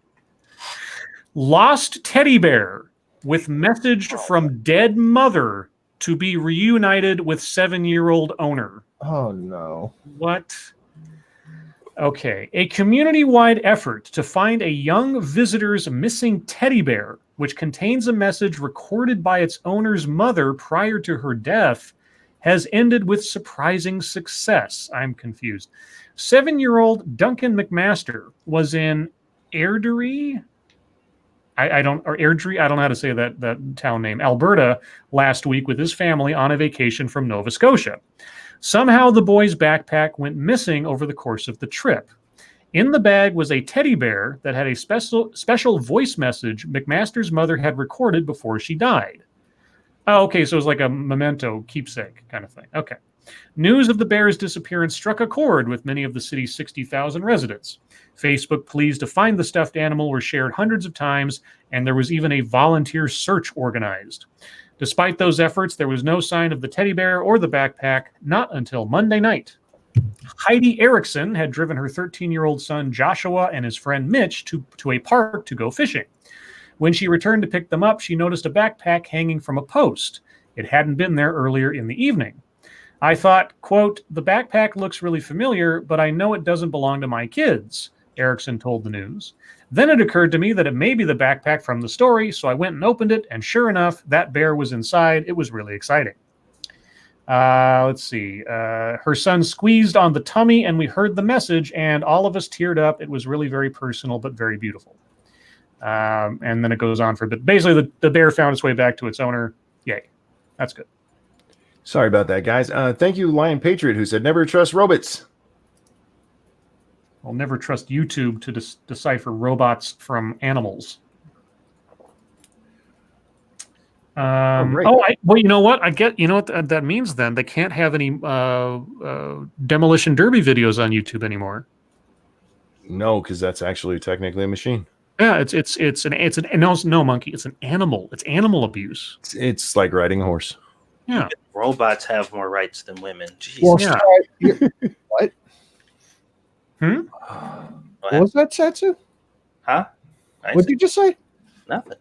Lost teddy bear with message from dead mother to be reunited with 7-year-old owner. Oh, no. What? Okay. A community-wide effort to find a young visitor's missing teddy bear, which contains a message recorded by its owner's mother prior to her death, has ended with surprising success. I'm confused. 7-year-old Duncan McMaster was in Airdrie. I don't know how to say that town name, Alberta, last week with his family on a vacation from Nova Scotia. Somehow the boy's backpack went missing over the course of the trip. In the bag was a teddy bear that had a special voice message McMaster's mother had recorded before she died. Oh, okay, so it was like a memento keepsake kind of thing. Okay. News of the bear's disappearance struck a chord with many of the city's 60,000 residents. Facebook pleas to find the stuffed animal were shared hundreds of times, and there was even a volunteer search organized. Despite those efforts, there was no sign of the teddy bear or the backpack, not until Monday night. Heidi Erickson had driven her 13-year-old son Joshua and his friend Mitch to a park to go fishing. When she returned to pick them up, she noticed a backpack hanging from a post. It hadn't been there earlier in the evening. I thought, quote, "The backpack looks really familiar, but I know it doesn't belong to my kids," Erickson told the news. Then it occurred to me that it may be the backpack from the story, so I went and opened it, and sure enough, that bear was inside. It was really exciting. Let's see. Her son squeezed on the tummy, and we heard the message, and all of us teared up. It was really very personal, but very beautiful. And then it goes on for a bit. Basically, the bear found its way back to its owner. Yay. That's good. Sorry about that, guys. Thank you, Lion Patriot, who said, never trust robots. I'll never trust YouTube to decipher robots from animals. Well, you know what? You know what that means then? They can't have any demolition derby videos on YouTube anymore. No, because that's actually technically a machine. Yeah, no monkey. It's an animal. It's animal abuse. It's like riding a horse. Yeah. Robots have more rights than women. Jeez. Well, Yeah. What? What was that, Satsu? Huh? What did you just say? Nothing.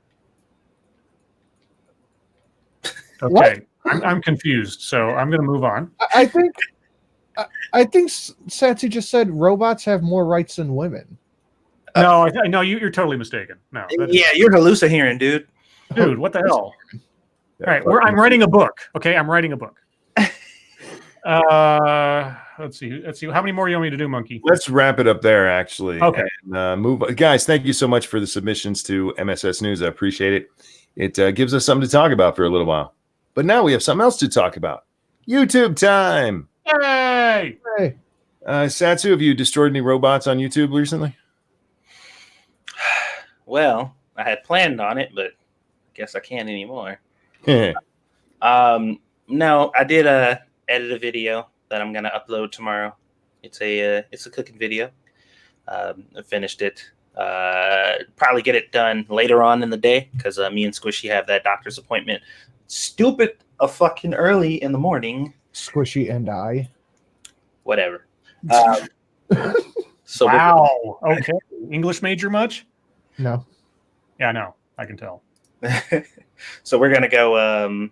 Okay. I'm confused, so I'm going to move on. I think Satsu just said robots have more rights than women. No, no, you're totally mistaken. No. Yeah, you're hallucinating, dude. Dude, what the hell? Yeah, All right, I'm writing a book. Okay, I'm writing a book. Let's see. How many more you want me to do, Monkey? Let's wrap it up there, actually. Okay. And, move, guys. Thank you so much for the submissions to MSS News. I appreciate it. It gives us something to talk about for a little while. But now we have something else to talk about. YouTube time. Yay! Hey, Satsu, have you destroyed any robots on YouTube recently? Well, I had planned on it, but guess I can't anymore. Yeah. No, I did edit a video that I'm gonna upload tomorrow. It's a cooking video. I finished it. Probably get it done later on in the day because me and Squishy have that doctor's appointment. Stupid fucking early in the morning. Squishy and I. Whatever. So Wow. Okay. English major much? No. Yeah, no, I can tell. So we're gonna go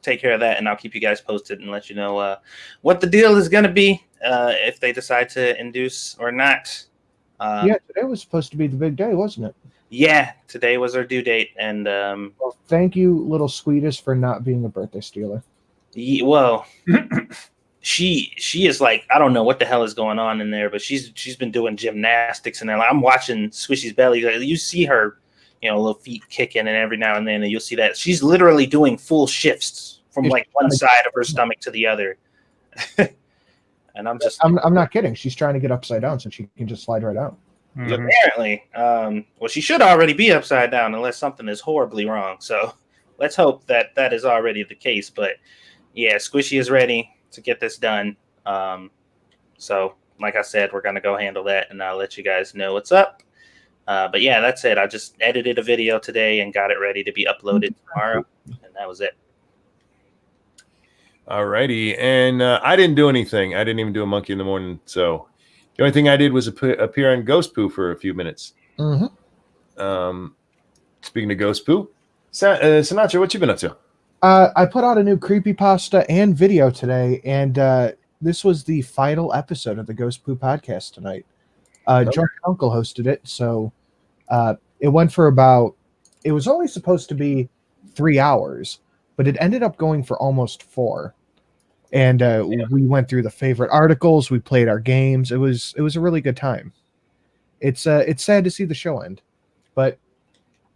take care of that, and I'll keep you guys posted and let you know what the deal is gonna be if they decide to induce or not. Yeah, today was supposed to be the big day, wasn't it? Yeah, today was our due date, and Well, thank you, little sweetest, for not being a birthday stealer. well, she is like, I don't know what the hell is going on in there, but she's been doing gymnastics, and then I'm watching Squishy's belly. You see her, little feet kicking, and every now and then you'll see that she's literally doing full shifts from like one side of her stomach to the other. And I'm not kidding. She's trying to get upside down so she can just slide right out. Mhm. apparently, well, she should already be upside down unless something is horribly wrong. So let's hope that is already the case. But yeah, Squishy is ready to get this done. So like I said, we're gonna go handle that, and I'll let you guys know what's up. But yeah, that's it. I just edited a video today and got it ready to be uploaded tomorrow, and that was it. Alrighty, and I didn't do anything. I didn't even do a monkey in the morning. So the only thing I did was appear on Ghost Poo for a few minutes. Mm-hmm. Speaking of Ghost Poo, Sinatra, what you been up to? I put out a new creepypasta and video today, and this was the final episode of the Ghost Poo podcast tonight. Drunken Uncle hosted it, so it went for it was only supposed to be 3 hours, but it ended up going for almost 4. And we went through the favorite articles, we played our games. It was a really good time. It's sad to see the show end, but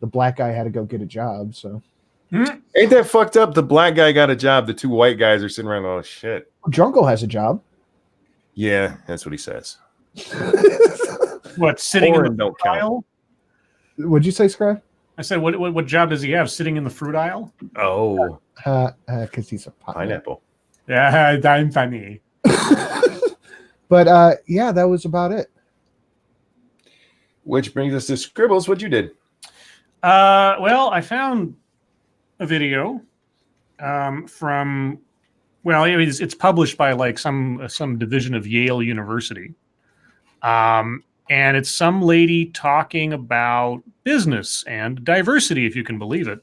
the black guy had to go get a job, so. Ain't that fucked up? The black guy got a job. The 2 white guys are sitting around. Oh shit. Drunkle has a job. Yeah, that's what he says. What, sitting in Foreign the don't fruit count. aisle? What'd you say, Scribe? I said, what job does he have? Sitting in the fruit aisle? Oh, Because he's a pineapple. Yeah, I'm funny. But yeah, that was about it. Which brings us to Scribbles. What you did? Well, I found a video from. Well, it's published by like some division of Yale University, and it's some lady talking about business and diversity, if you can believe it.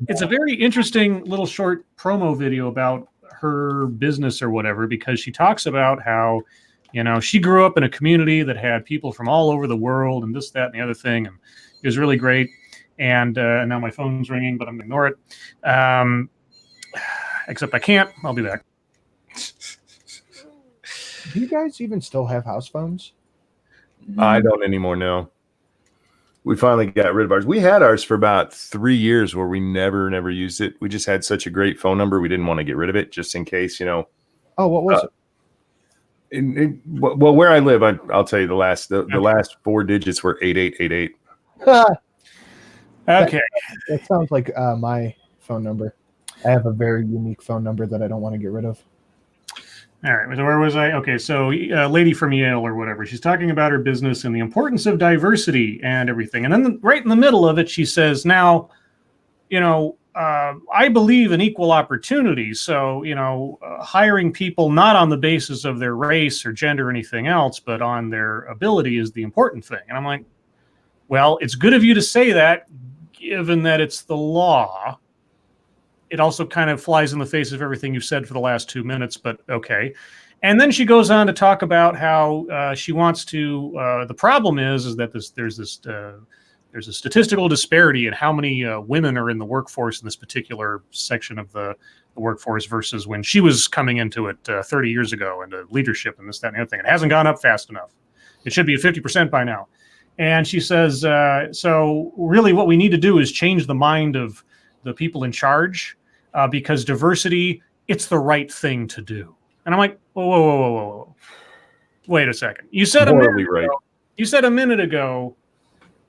It's a very interesting little short promo video about her business or whatever, because she talks about how, she grew up in a community that had people from all over the world and this, that, and the other thing, and it was really great. And now my phone's ringing, but I'm going to ignore it. Except I can't. I'll be back. Do you guys even still have house phones? I don't anymore. No. We finally got rid of ours. We had ours for about 3 years where we never used it. We just had such a great phone number. We didn't want to get rid of it just in case, Oh, what was it? Well, where I live, I'll tell you the last 4 digits were 8888. Okay. That sounds like my phone number. I have a very unique phone number that I don't want to get rid of. All right. So where was I? Okay. So a lady from Yale or whatever, she's talking about her business and the importance of diversity and everything. And then right in the middle of it, she says, now, I believe in equal opportunity. So, hiring people not on the basis of their race or gender or anything else, but on their ability is the important thing. And I'm like, well, it's good of you to say that, given that it's the law. It also kind of flies in the face of everything you've said for the last 2 minutes, but okay. And then she goes on to talk about how she wants to. The problem is that there's a statistical disparity in how many women are in the workforce in this particular section of the workforce versus when she was coming into it 30 years ago into leadership and this, that, and the other thing. It hasn't gone up fast enough. It should be at 50% by now. And she says, so really what we need to do is change the mind of the people in charge, because diversity, it's the right thing to do. And I'm like, whoa. Wait a second. You said a minute ago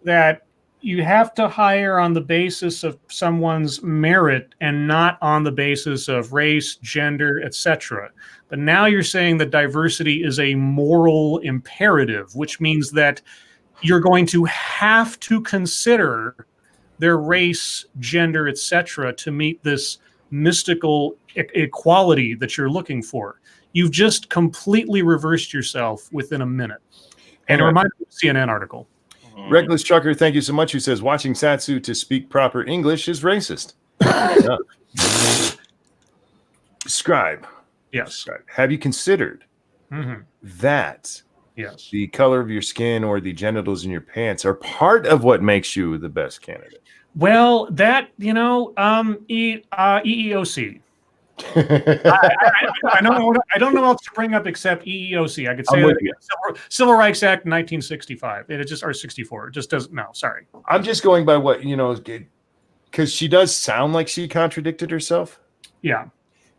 that, you have to hire on the basis of someone's merit and not on the basis of race, gender, etc. But now you're saying that diversity is a moral imperative, which means that you're going to have to consider their race, gender, etc. to meet this mystical equality that you're looking for. You've just completely reversed yourself within a minute. And it reminds me of a CNN article. Reckless Trucker, thank you so much. Who says watching Satsu to speak proper English is racist? Scribe. Yes. Scribe. Have you considered that Yes. the color of your skin or the genitals in your pants are part of what makes you the best candidate? Well, that, EEOC. I don't know what else to bring up except EEOC. I could say that Civil Rights Act 1965. It just, or 64. It just doesn't. No, sorry. I'm just going by what because she does sound like she contradicted herself. Yeah,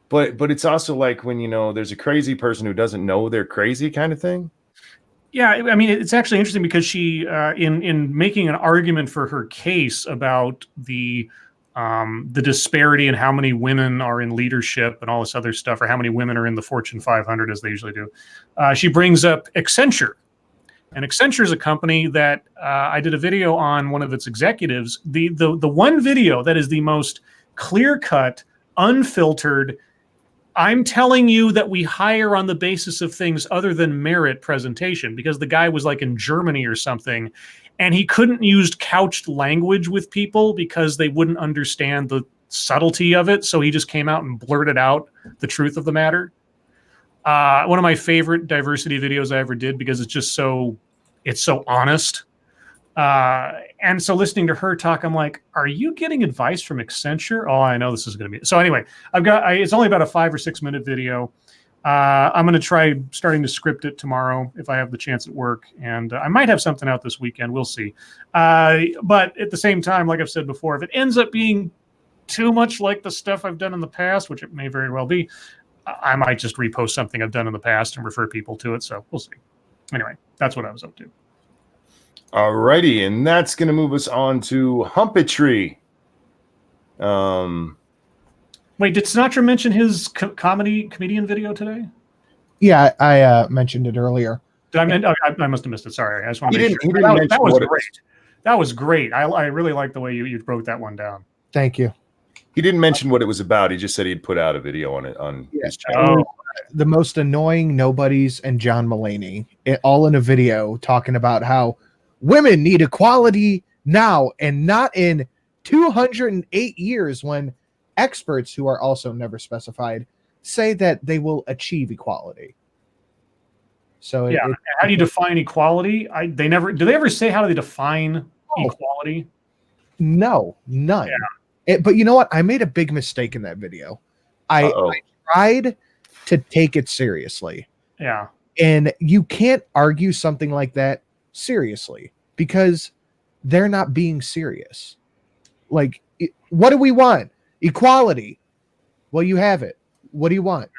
but it's also like when there's a crazy person who doesn't know they're crazy kind of thing. Yeah, I mean, it's actually interesting because she, in making an argument for her case about the disparity in how many women are in leadership and all this other stuff, or how many women are in the Fortune 500 as they usually do, she brings up Accenture. And Accenture is a company that I did a video on one of its executives. The one video that is the most clear-cut, unfiltered, I'm telling you that we hire on the basis of things other than merit presentation, because the guy was like in Germany or something, and he couldn't use couched language with people because they wouldn't understand the subtlety of it. So he just came out and blurted out the truth of the matter. One of my favorite diversity videos I ever did, because it's so honest. And so listening to her talk, I'm like, are you getting advice from Accenture? Oh, I know this is going to be. So anyway, it's only about a 5 or 6 minute video. I'm going to try starting to script it tomorrow if I have the chance at work. And I might have something out this weekend. We'll see. But at the same time, like I've said before, if it ends up being too much like the stuff I've done in the past, which it may very well be, I might just repost something I've done in the past and refer people to it. So we'll see. Anyway, that's what I was up to. Alrighty, and that's going to move us on to Humpetry. Wait, did Sinatra mention his comedian video today? Yeah, I mentioned it earlier. I must have missed it. Sorry, I just want to He make didn't sure. mention That was what it great. That was great. I really like the way you wrote that one down. Thank you. He didn't mention what it was about. He just said he'd put out a video on it on his channel. The most annoying nobodies and John Mulaney, all in a video talking about how women need equality now and not in 208 years, when experts who are also never specified say that they will achieve equality. So how do you define equality? Do they ever say how do they define equality? No, none. Yeah. But you know what? I made a big mistake in that video. I tried to take it seriously. Yeah. And you can't argue something like that seriously, because they're not being serious. Like, what do we want? Equality. Well, you have it. What do you want?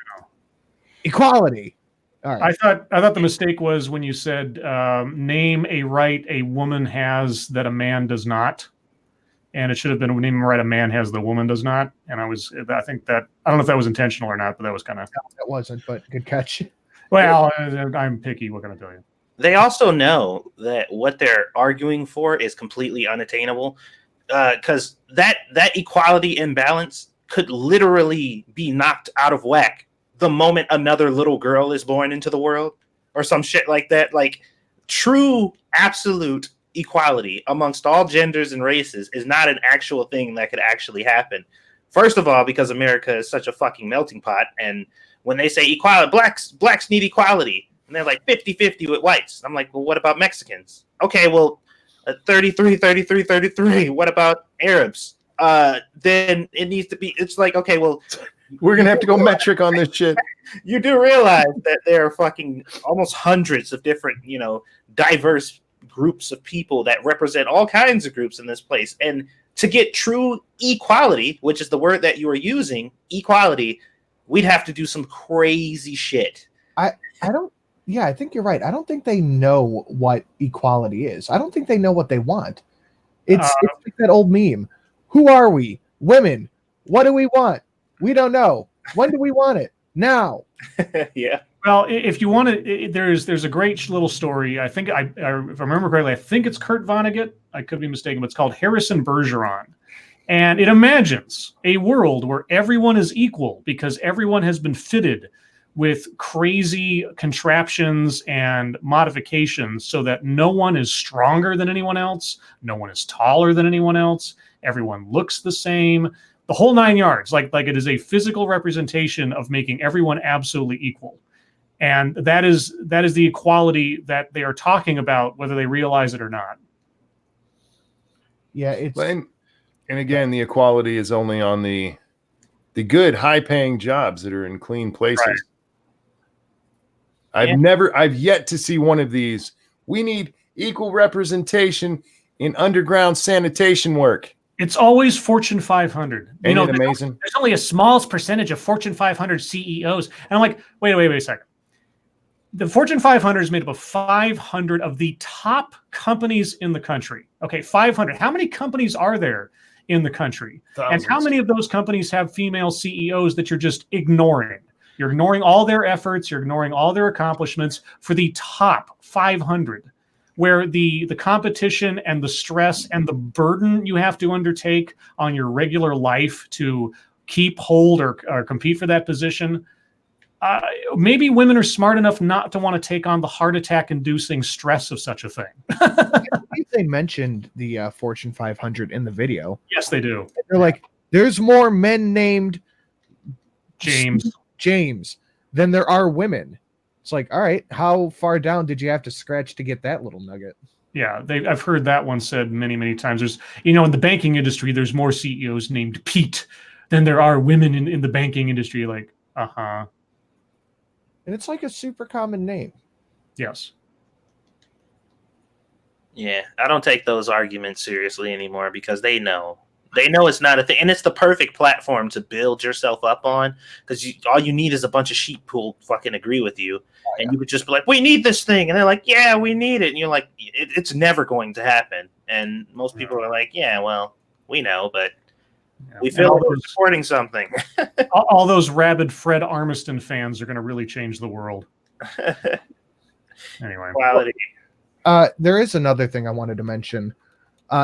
Equality. All right. I thought the mistake was when you said name a right a woman has that a man does not, and it should have been name a right a man has the woman does not. And I think that, I don't know if that was intentional or not, but that was kind of. That wasn't, but good catch. Well, I'm picky. What can I tell you? They also know that what they're arguing for is completely unattainable, because that equality imbalance could literally be knocked out of whack the moment another little girl is born into the world, or some shit like that. Like, true, absolute equality amongst all genders and races is not an actual thing that could actually happen. First of all, because America is such a fucking melting pot, and when they say equality, blacks need equality, and they're like 50-50 with whites. I'm like, well, what about Mexicans? Okay, well, 33. What about Arabs? Then it needs to be, it's like, okay, well, we're going to have to go metric on this shit. You do realize that there are fucking almost hundreds of different, diverse groups of people that represent all kinds of groups in this place. And to get true equality, which is the word that you are using, equality, we'd have to do some crazy shit. I think you're right. I don't think they know what equality is. I don't think they know what they want. It's like that old meme. Who are we? Women. What do we want? We don't know. When do we want it? Now. Yeah. Well, if you want to, there's a great little story. I think if I remember correctly, I think it's Kurt Vonnegut. I could be mistaken, but it's called Harrison Bergeron. And it imagines a world where everyone is equal because everyone has been fitted with crazy contraptions and modifications so that no one is stronger than anyone else. No one is taller than anyone else. Everyone looks the same. The whole 9 yards, like it is a physical representation of making everyone absolutely equal. And that is the equality that they are talking about, whether they realize it or not. Yeah, it's And again, the equality is only on the good, high-paying jobs that are in clean places. Right. I've yet to see one of these. We need equal representation in underground sanitation work. It's always Fortune 500. Ain't it amazing? There's only a small percentage of Fortune 500 CEOs. And I'm like, wait a second. The Fortune 500 is made up of 500 of the top companies in the country. Okay, 500. How many companies are there in the country? Thousands. And how many of those companies have female CEOs that you're just ignoring? You're ignoring all their efforts. You're ignoring all their accomplishments for the top 500, where the competition and the stress and the burden you have to undertake on your regular life to keep, hold, or compete for that position. Maybe women are smart enough not to want to take on the heart attack-inducing stress of such a thing. I think they mentioned the Fortune 500 in the video. Yes, they do. They're like, there's more men named James than there are women. It's like, all right, how far down did you have to scratch to get that little nugget? Yeah, I've heard that one said many, many times. There's, in the banking industry, there's more CEOs named Pete than there are women in the banking industry. Like, And it's like a super common name. Yes. Yeah, I don't take those arguments seriously anymore because they know it's not a thing, and it's the perfect platform to build yourself up on because all you need is a bunch of sheep who'll fucking agree with you, and you would just be like, "We need this thing," and they're like, "Yeah, we need it," and you're like, "It's never going to happen." And most people are like, "Yeah, well, we know, but we feel like we're supporting something." all those rabid Fred Armiston fans are going to really change the world. Anyway, Quality. There is another thing I wanted to mention.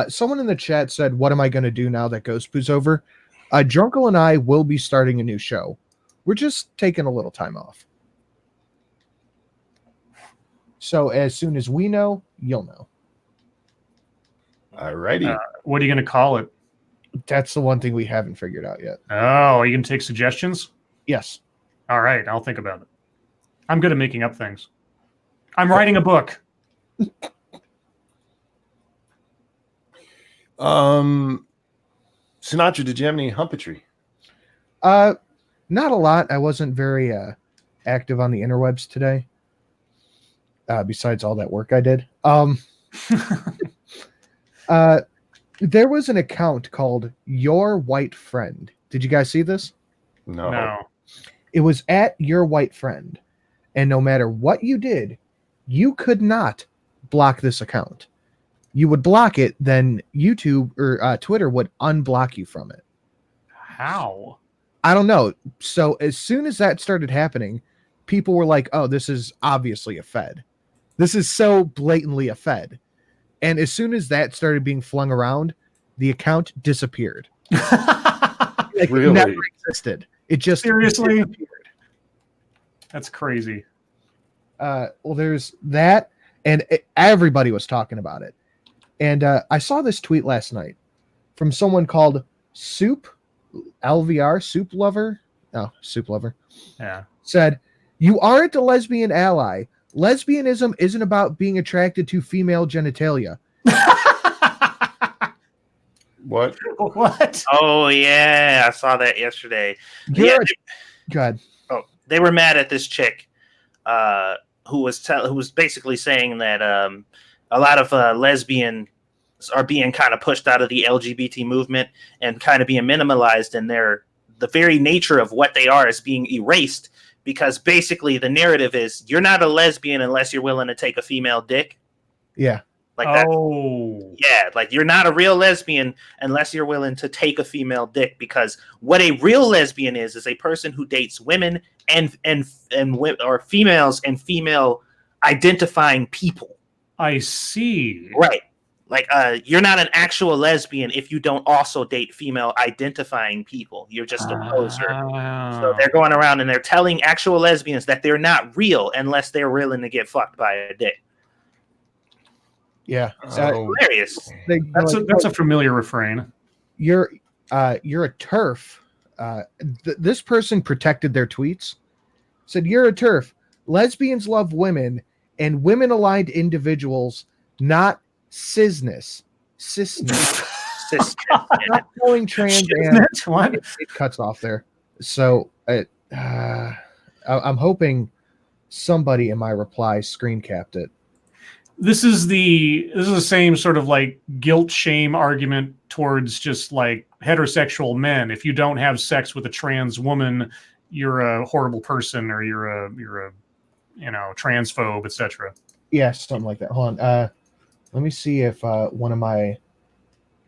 Someone in the chat said, "What am I going to do now that Ghost Poo's over?" Drunkle and I will be starting a new show. We're just taking a little time off. So as soon as we know, you'll know. All righty. what are you going to call it? That's the one thing we haven't figured out yet. Oh, are you going to take suggestions? Yes. All right, I'll think about it. I'm good at making up things. I'm writing a book. Sinatra, did you have any humpetry? Not a lot. I wasn't very active on the interwebs today. Besides all that work I did. There was an account called Your White Friend. Did you guys see this? No. It was at Your White Friend. And no matter what you did, you could not block this account. You would block it, then YouTube or Twitter would unblock you from it. How? I don't know. So as soon as that started happening, people were like, oh, this is obviously a Fed. This is so blatantly a Fed. And as soon as that started being flung around, the account disappeared. Like, Really? It never existed. It just Seriously? disappeared. That's crazy. Well, there's that, and everybody was talking about it. And I saw this tweet last night from someone called Soup, LVR, Soup Lover. Oh, Soup Lover. Yeah. Said, you aren't a lesbian ally. Lesbianism isn't about being attracted to female genitalia. What? What? Oh yeah, I saw that yesterday. Go ahead. Oh, they were mad at this chick who was basically saying that a lot of lesbians are being kind of pushed out of the LGBT movement and kind of being minimalized, and the very nature of what they are is being erased because basically the narrative is you're not a lesbian unless you're willing to take a female dick. Yeah. Like that. Oh, Yeah, like you're not a real lesbian unless you're willing to take a female dick, because what a real lesbian is a person who dates women and or females and female identifying people. I see. Right. Like you're not an actual lesbian if you don't also date female identifying people. You're just a poser. So they're going around and they're telling actual lesbians that they're not real unless they're willing to get fucked by a dick. Yeah, Hilarious. That's a familiar refrain. You're a TERF. This person protected their tweets. Said you're a TERF. Lesbians love women and women-aligned individuals, not cisness. Not going trans. And it cuts off there. So I'm hoping somebody in my reply screen capped it. This is the same sort of like guilt shame argument towards just like heterosexual men. If you don't have sex with a trans woman, you're a horrible person, or you're a transphobe, etc. Yeah, something like that. Hold on. Let me see if one of my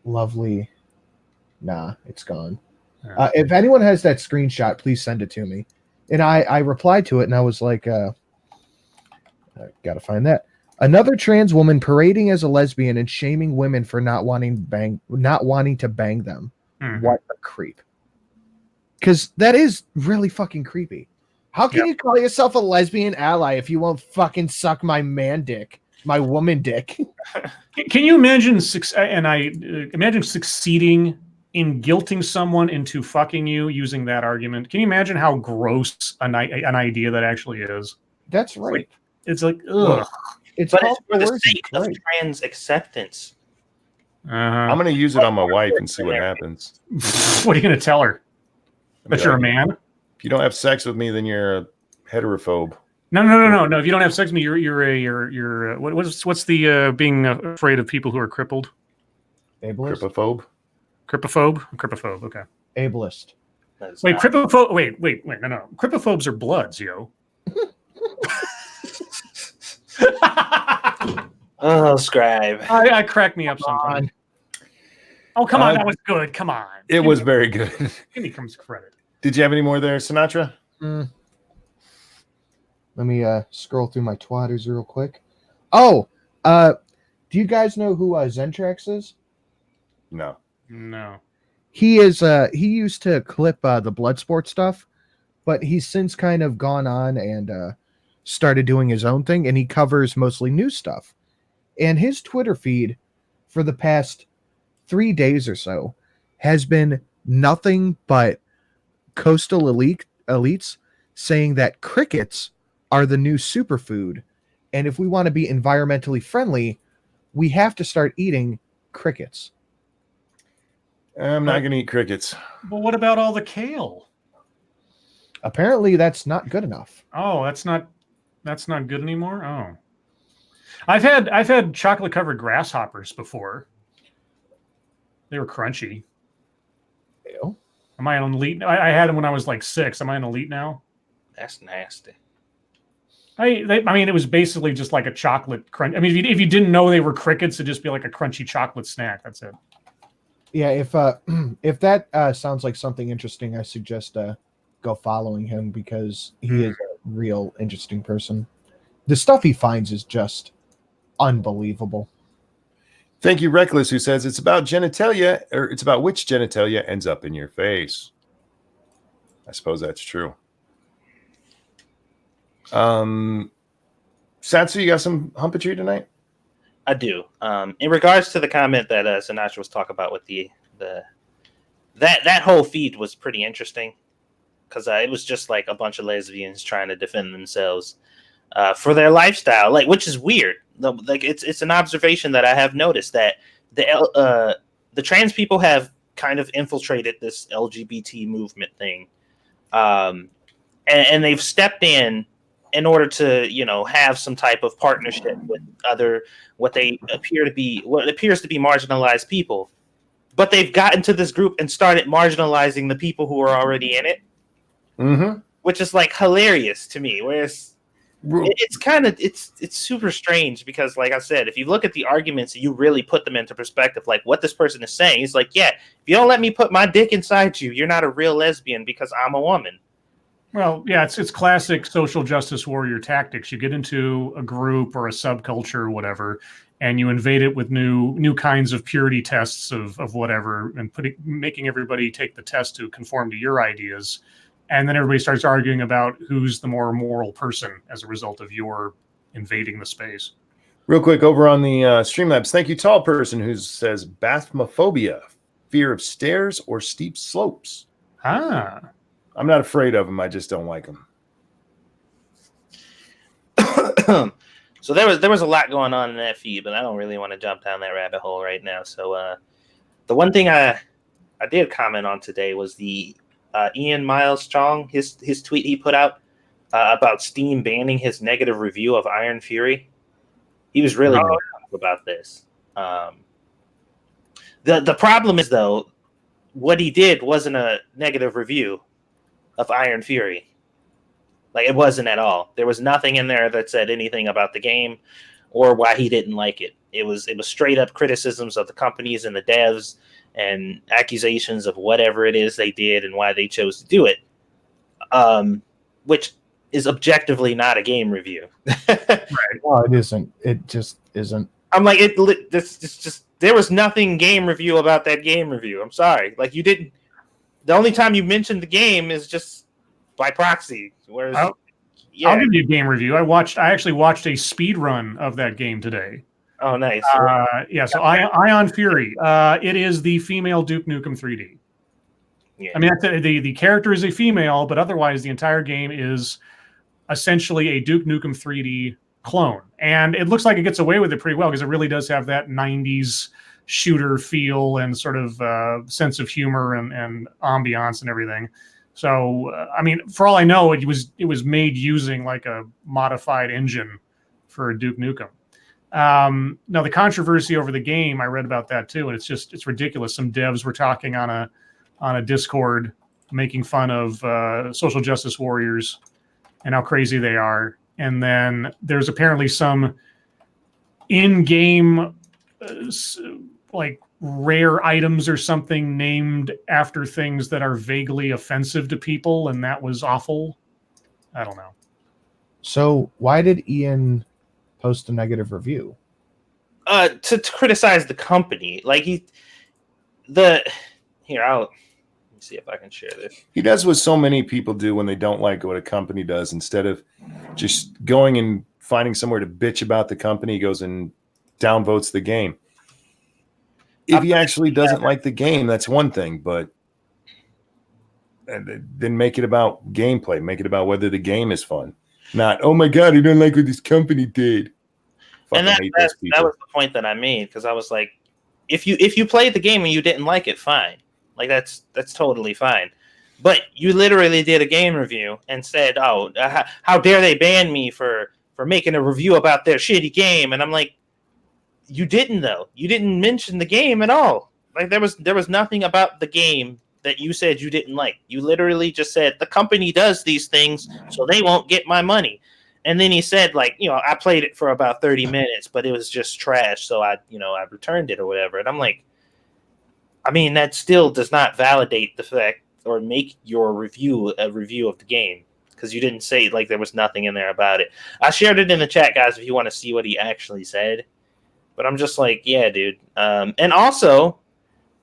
lovely. Nah, it's gone. Yeah. If anyone has that screenshot, please send it to me. And I replied to it, and I was like, I gotta find that. Another trans woman parading as a lesbian and shaming women for not wanting to bang them. Mhm. What a creep! Because that is really fucking creepy. How can you call yourself a lesbian ally if you won't fucking suck my man dick, my woman dick? Can you imagine? Imagine succeeding in guilting someone into fucking you using that argument. Can you imagine how gross an idea that actually is? That's right. It's like, ugh. It's for the sake of trans acceptance. I'm going to use it on my wife and see what happens. What are you going to tell her? That you're a man? If you don't have sex with me, then you're a heterophobe. No. If you don't have sex with me, you're what's the being afraid of people who are crippled? Ableist. Cripophobe. Okay. Ableist. Wait, cripophobe. Wait. No. Cripophobes are bloods, yo. Oh, Scribe. I crack me up sometimes. Oh, come on. That was good. Come on. It was very good. Give me some credit. Did you have any more there, Sinatra? Let me scroll through my twatters real quick. Oh, do you guys know who Zentrax is? No. He is. He used to clip the Bloodsport stuff, but he's since kind of gone on and started doing his own thing, and he covers mostly new stuff. And his Twitter feed for the past 3 days or so has been nothing but coastal elites saying that crickets are the new superfood, and if we want to be environmentally friendly, we have to start eating crickets. I'm not going to eat crickets. But what about all the kale? Apparently, that's not good enough. Oh, that's not good anymore. Oh, I've had chocolate covered grasshoppers before. They were crunchy. Ew. Am I an elite? I had them when I was like 6. Am I an elite now? That's nasty. I mean, it was basically just like a chocolate crunch. I mean, if you didn't know they were crickets, it'd just be like a crunchy chocolate snack. That's it. Yeah, if that sounds like something interesting, I suggest go following him, because he is a real interesting person. The stuff he finds is just unbelievable. Thank you, Reckless, who says it's about genitalia, or it's about which genitalia ends up in your face. I suppose that's true. Satsu, you got some humpatry tonight? I do. In regards to the comment that Sinatra was talking about with that whole feed was pretty interesting, because it was just like a bunch of lesbians trying to defend themselves for their lifestyle, like, which is weird. Like it's an observation that I have noticed, that the trans people have kind of infiltrated this LGBT movement thing, and they've stepped in order to, have some type of partnership with what appears to be marginalized people. But they've gotten to this group and started marginalizing the people who are already in it, Mm-hmm. which is like hilarious to me. Whereas it's super strange because, like I said, if you look at the arguments, you really put them into perspective. Like what this person is saying, he's like, yeah, if you don't let me put my dick inside you, you're not a real lesbian because I'm a woman. Well, yeah, it's classic social justice warrior tactics. You get into a group or a subculture or whatever, and you invade it with new kinds of purity tests of whatever, and making everybody take the test to conform to your ideas, and then everybody starts arguing about who's the more moral person as a result of your invading the space. Real quick, over on the Streamlabs, thank you, tall person, who says bathmophobia, fear of stairs or steep slopes. Ah. I'm not afraid of them. I just don't like them. So there was a lot going on in that feed, but I don't really want to jump down that rabbit hole right now. So the one thing I did comment on today was the Ian Miles Chong, his tweet he put out about Steam banning his negative review of Iron Fury. He was really about this. The problem is, though, what he did wasn't a negative review of Iron Fury. Like, it wasn't at all. There was nothing in there that said anything about the game or why he didn't like it. It was straight up criticisms of the companies and the devs and accusations of whatever it is they did and why they chose to do it, which is objectively not a game review. Right. No, it isn't. It just isn't. I'm like, there was nothing game review about that game review. I'm sorry. Like, you didn't. The only time you mentioned the game is just by proxy. Whereas, I'll give you a game review. I actually watched a speed run of that game today. Oh, nice. So Ion Fury. It is the female Duke Nukem 3D. Yeah. I mean, the character is a female, but otherwise the entire game is essentially a Duke Nukem 3D clone. And it looks like it gets away with it pretty well because it really does have that 90s shooter feel and sort of sense of humor and ambiance and everything. So, I mean, for all I know, it was made using like a modified engine for Duke Nukem. Now, the controversy over the game, I read about that too, and it's ridiculous. Some devs were talking on a Discord making fun of social justice warriors and how crazy they are. And then there's apparently some in-game like rare items or something named after things that are vaguely offensive to people, and that was awful. I don't know. So why did Ian post a negative review? To criticize the company. Like let me see if I can share this. He does what so many people do when they don't like what a company does. Instead of just going and finding somewhere to bitch about the company, he goes and downvotes the game. If he actually doesn't like the game, that's one thing, but then make it about gameplay. Make it about whether the game is fun. Not, oh my God, I don't like what this company did. And that was the point that I made, because I was like, if you played the game and you didn't like it, fine. Like that's totally fine. But you literally did a game review and said, "Oh, how dare they ban me for making a review about their shitty game?" And I'm like, you didn't though. You didn't mention the game at all. Like there was nothing about the game that you said you didn't like. You literally just said the company does these things, so they won't get my money. And then he said, like, I played it for about 30 minutes, but it was just trash, so I returned it or whatever. And I'm like, I mean, that still does not validate the fact or make your review a review of the game, because you didn't say, like, there was nothing in there about it. I shared it in the chat, guys, if you want to see what he actually said. But I'm just like, yeah, dude. And also,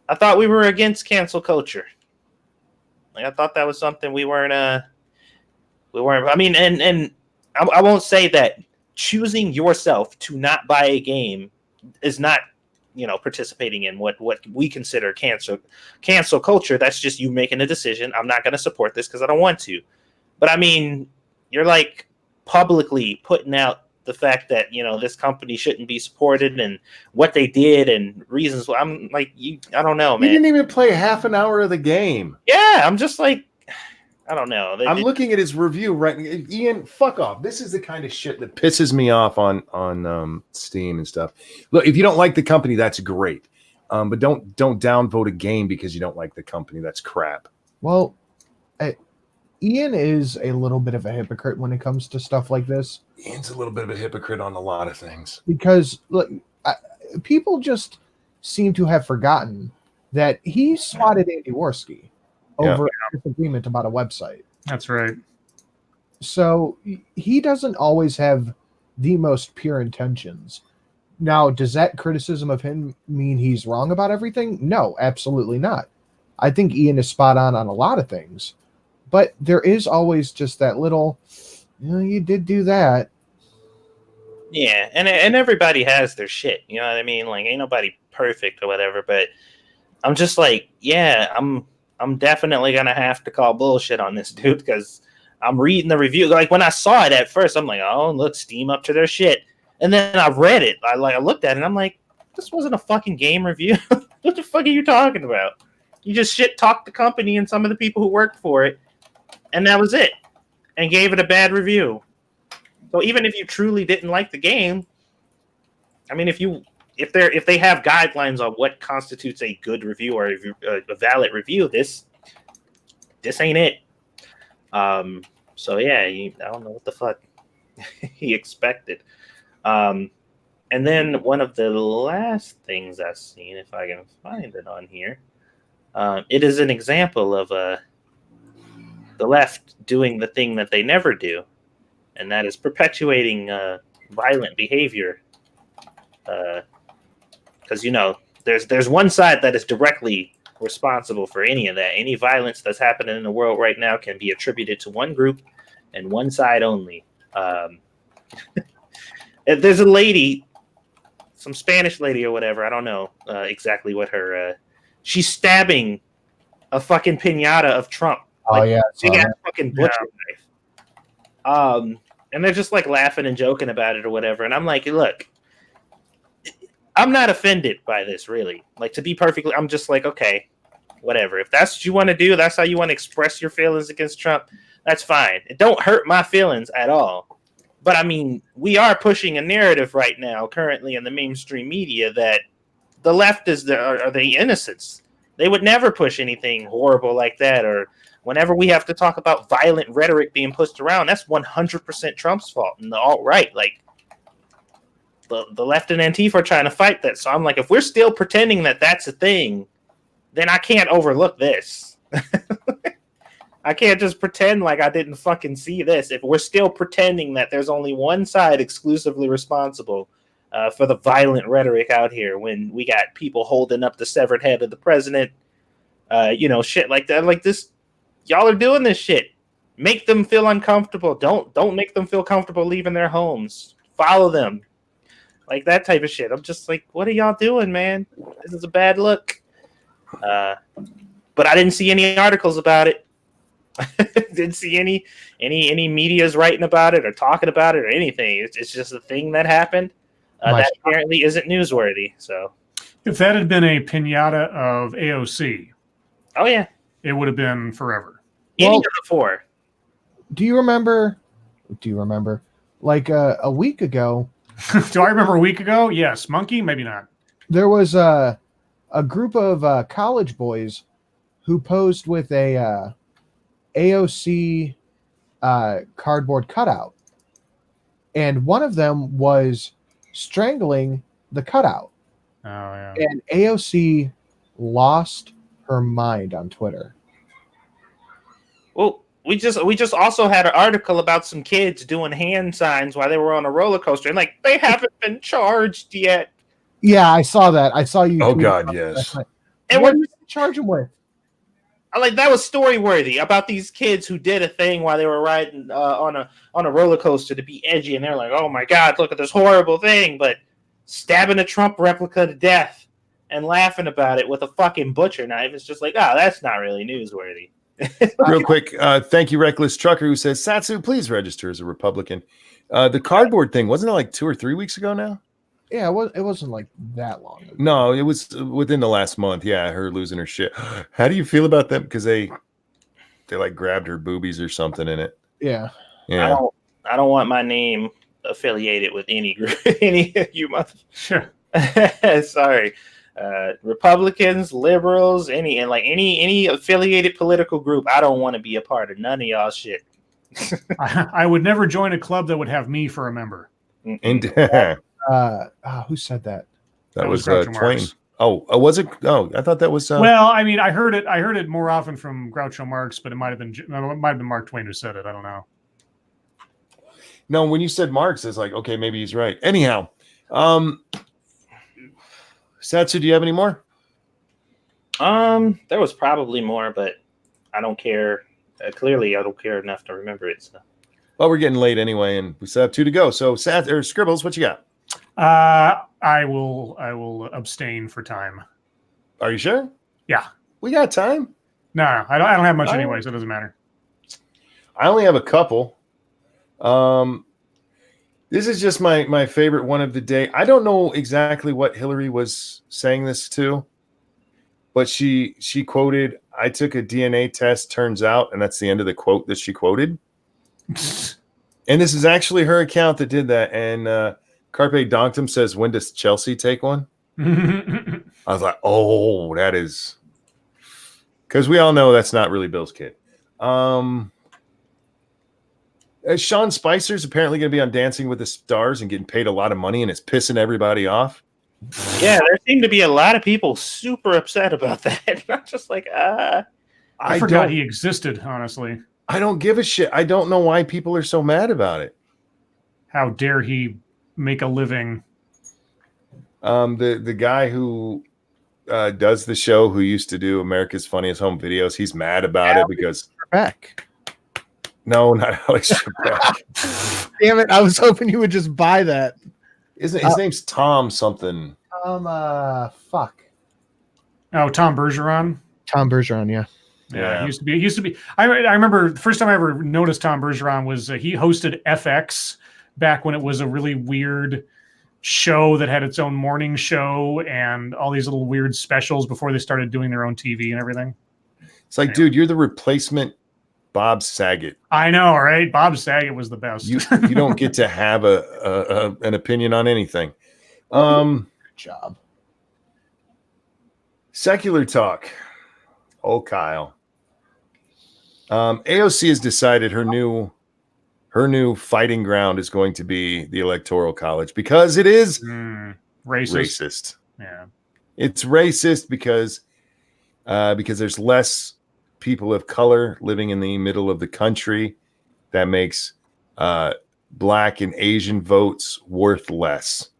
I thought we were against cancel culture. Like, I thought that was something we weren't. I mean, and I won't say that choosing yourself to not buy a game is not, participating in what we consider cancel culture. That's just you making a decision. I'm not going to support this because I don't want to. But I mean, you're like publicly putting out the fact that, this company shouldn't be supported and what they did and reasons. I'm like, I don't know, man. You didn't even play half an hour of the game. Yeah, I'm just like, I don't know. I'm looking at his review right. Ian, fuck off. This is the kind of shit that pisses me off on Steam and stuff. Look, if you don't like the company, that's great. But don't downvote a game because you don't like the company. That's crap. Well, Ian is a little bit of a hypocrite when it comes to stuff like this. Ian's a little bit of a hypocrite on a lot of things. Because look, people just seem to have forgotten that he swatted Andy Worski over a disagreement about a website. That's right. So he doesn't always have the most pure intentions. Now, does that criticism of him mean he's wrong about everything? No, absolutely not. I think Ian is spot on a lot of things. But there is always just that little, you did do that. Yeah, and everybody has their shit. You know what I mean? Like, ain't nobody perfect or whatever. But I'm just like, yeah, I'm definitely gonna have to call bullshit on this dude because I'm reading the review. Like when I saw it at first, I'm like, oh, look, Steam up to their shit. And then I read it. I looked at it and I'm like, this wasn't a fucking game review. What the fuck are you talking about? You just shit talked the company and some of the people who worked for it, and that was it. And gave it a bad review. So even if you truly didn't like the game, I mean, if they have guidelines on what constitutes a good review or a valid review, this ain't it. So yeah, I don't know what the fuck he expected. And then one of the last things I've seen, if I can find it on here, it is an example of the left doing the thing that they never do, and that is perpetuating violent behavior. Because there's one side that is directly responsible for any of that. Any violence that's happening in the world right now can be attributed to one group and one side only. There's a lady, some Spanish lady or whatever. I don't know exactly what her. She's stabbing a fucking piñata of Trump. Oh yeah, big ass fucking butcher knife. And they're just like laughing and joking about it or whatever. And I'm like, look, I'm not offended by this really. Like, to be perfectly, I'm just like, okay, whatever. If that's what you want to do, that's how you want to express your feelings against Trump, that's fine. It don't hurt my feelings at all. But I mean, we are pushing a narrative right now, currently in the mainstream media, that the left are the innocents. They would never push anything horrible like that. Or whenever we have to talk about violent rhetoric being pushed around, that's 100% Trump's fault. And the alt-right, like, the left and Antifa are trying to fight that. So I'm like, if we're still pretending that that's a thing, then I can't overlook this. I can't just pretend like I didn't fucking see this. If we're still pretending that there's only one side exclusively responsible for the violent rhetoric out here, when we got people holding up the severed head of the president, shit like that, like this, y'all are doing this shit. Make them feel uncomfortable. Don't make them feel comfortable leaving their homes. Follow them. Like that type of shit. I'm just like, what are y'all doing, man? This is a bad look. But I didn't see any articles about it. Didn't see any media's writing about it or talking about it or anything. It's just a thing that happened that apparently isn't newsworthy. So if that had been a piñata of AOC, oh yeah, it would have been forever. Any of the four. Do you remember? Like a week ago? Do I remember a week ago? Yes. Monkey? Maybe not. There was a group of college boys who posed with a AOC cardboard cutout, and one of them was strangling the cutout. Oh yeah. And AOC lost her mind on Twitter. Well, we just also had an article about some kids doing hand signs while they were on a roller coaster, and like they haven't been charged yet. Yeah, I saw that. I saw you. Oh God, yes. And what did you charge them with? Like, that was story worthy about these kids who did a thing while they were riding on a roller coaster to be edgy, and they're like, "Oh my God, look at this horrible thing!" But stabbing a Trump replica to death and laughing about it with a fucking butcher knife, it's just like, oh, that's not really newsworthy. Real quick, thank you, Reckless Trucker, who says, Satsu, please register as a Republican. The cardboard thing, wasn't it like 2 or 3 weeks ago now? Yeah, it wasn't like that long ago. No, it was within the last month. Yeah, her losing her shit. How do you feel about them? Because they like grabbed her boobies or something in it. Yeah. Yeah. I don't want my name affiliated with any group, any of you mother. Sure. Sorry. Republicans, liberals, any affiliated political group. I don't want to be a part of none of y'all shit. I would never join a club that would have me for a member. And that Who said that? was Groucho Twain. Marx. Oh, was it? Oh, I thought that was. Well, I mean, I heard it more often from Groucho Marx, but it might have been Mark Twain who said it. I don't know. No, when you said Marx, it's like, okay, maybe he's right. Anyhow, Satsu, do you have any more? There was probably more, but I don't care. Clearly, I don't care enough to remember it. So. Well, we're getting late anyway, and we still have 2 to go. So, Scribbles, what you got? I will abstain for time. Are you sure? Yeah. We got time. No, I don't have much anyway, so it doesn't matter. I only have a couple. This is just my favorite one of the day. I don't know exactly what Hillary was saying this to, but she quoted, "I took a DNA test, turns out," and that's the end of the quote that she quoted. And this is actually her account that did that. And Carpe Donctum says, "When does Chelsea take one?" I was like, "Oh, that is," because we all know that's not really Bill's kid. Sean Spicer's apparently going to be on Dancing with the Stars and getting paid a lot of money, and it's pissing everybody off. Yeah, there seem to be a lot of people super upset about that. Not just like, I forgot he existed, honestly. I don't give a shit. I don't know why people are so mad about it. How dare he make a living? The guy who does the show, who used to do America's Funniest Home Videos, he's mad about it because Back. No, not Alex Trebek. Damn it! I was hoping you would just buy that. His name's Tom something. Fuck. Oh, Tom Bergeron. Tom Bergeron, yeah. Yeah, he used to be. I remember the first time I ever noticed Tom Bergeron was he hosted FX back when it was a really weird show that had its own morning show and all these little weird specials before they started doing their own TV and everything. It's like, dude, you're the replacement Bob Saget. I know, right? Bob Saget was the best. You don't get to have an opinion on anything. Good job. Secular talk. Oh, Kyle. AOC has decided her new fighting ground is going to be the Electoral College because it is racist. Yeah, it's racist because there's less people of color living in the middle of the country. That makes Black and Asian votes worth less.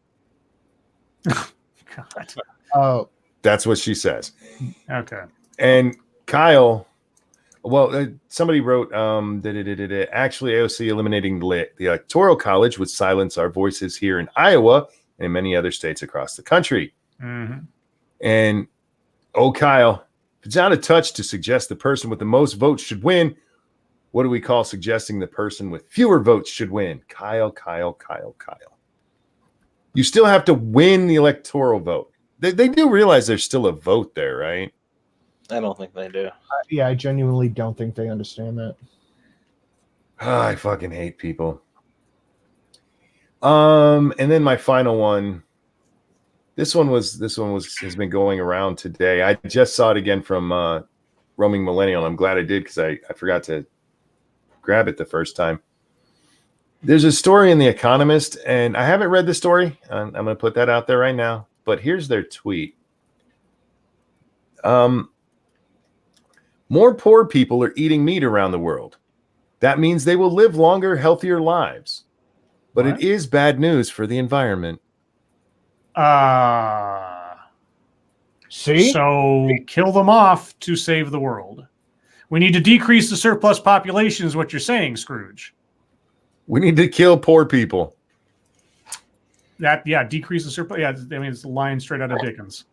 God. Oh, that's what she says. Okay. And Kyle, well, somebody wrote, actually, AOC eliminating the Electoral College would silence our voices here in Iowa and in many other states across the country. Mm-hmm. And, Kyle, if it's out of touch to suggest the person with the most votes should win, what do we call suggesting the person with fewer votes should win? Kyle. You still have to win the electoral vote. They do realize there's still a vote there, right? I don't think they do. Yeah, I genuinely don't think they understand that. I fucking hate people. And then my final one. This one has been going around today. I just saw it again from Roaming Millennial. I'm glad I did because I forgot to grab it the first time. There's a story in The Economist, and I haven't read the story. I'm going to put that out there right now. But here's their tweet. More poor people are eating meat around the world. That means they will live longer, healthier lives. But it is bad news for the environment. See? So kill them off to save the world. We need to decrease the surplus population is what you're saying, Scrooge. We need to kill poor people. Decrease the surplus. Yeah, I mean, it's a line straight out of Dickens.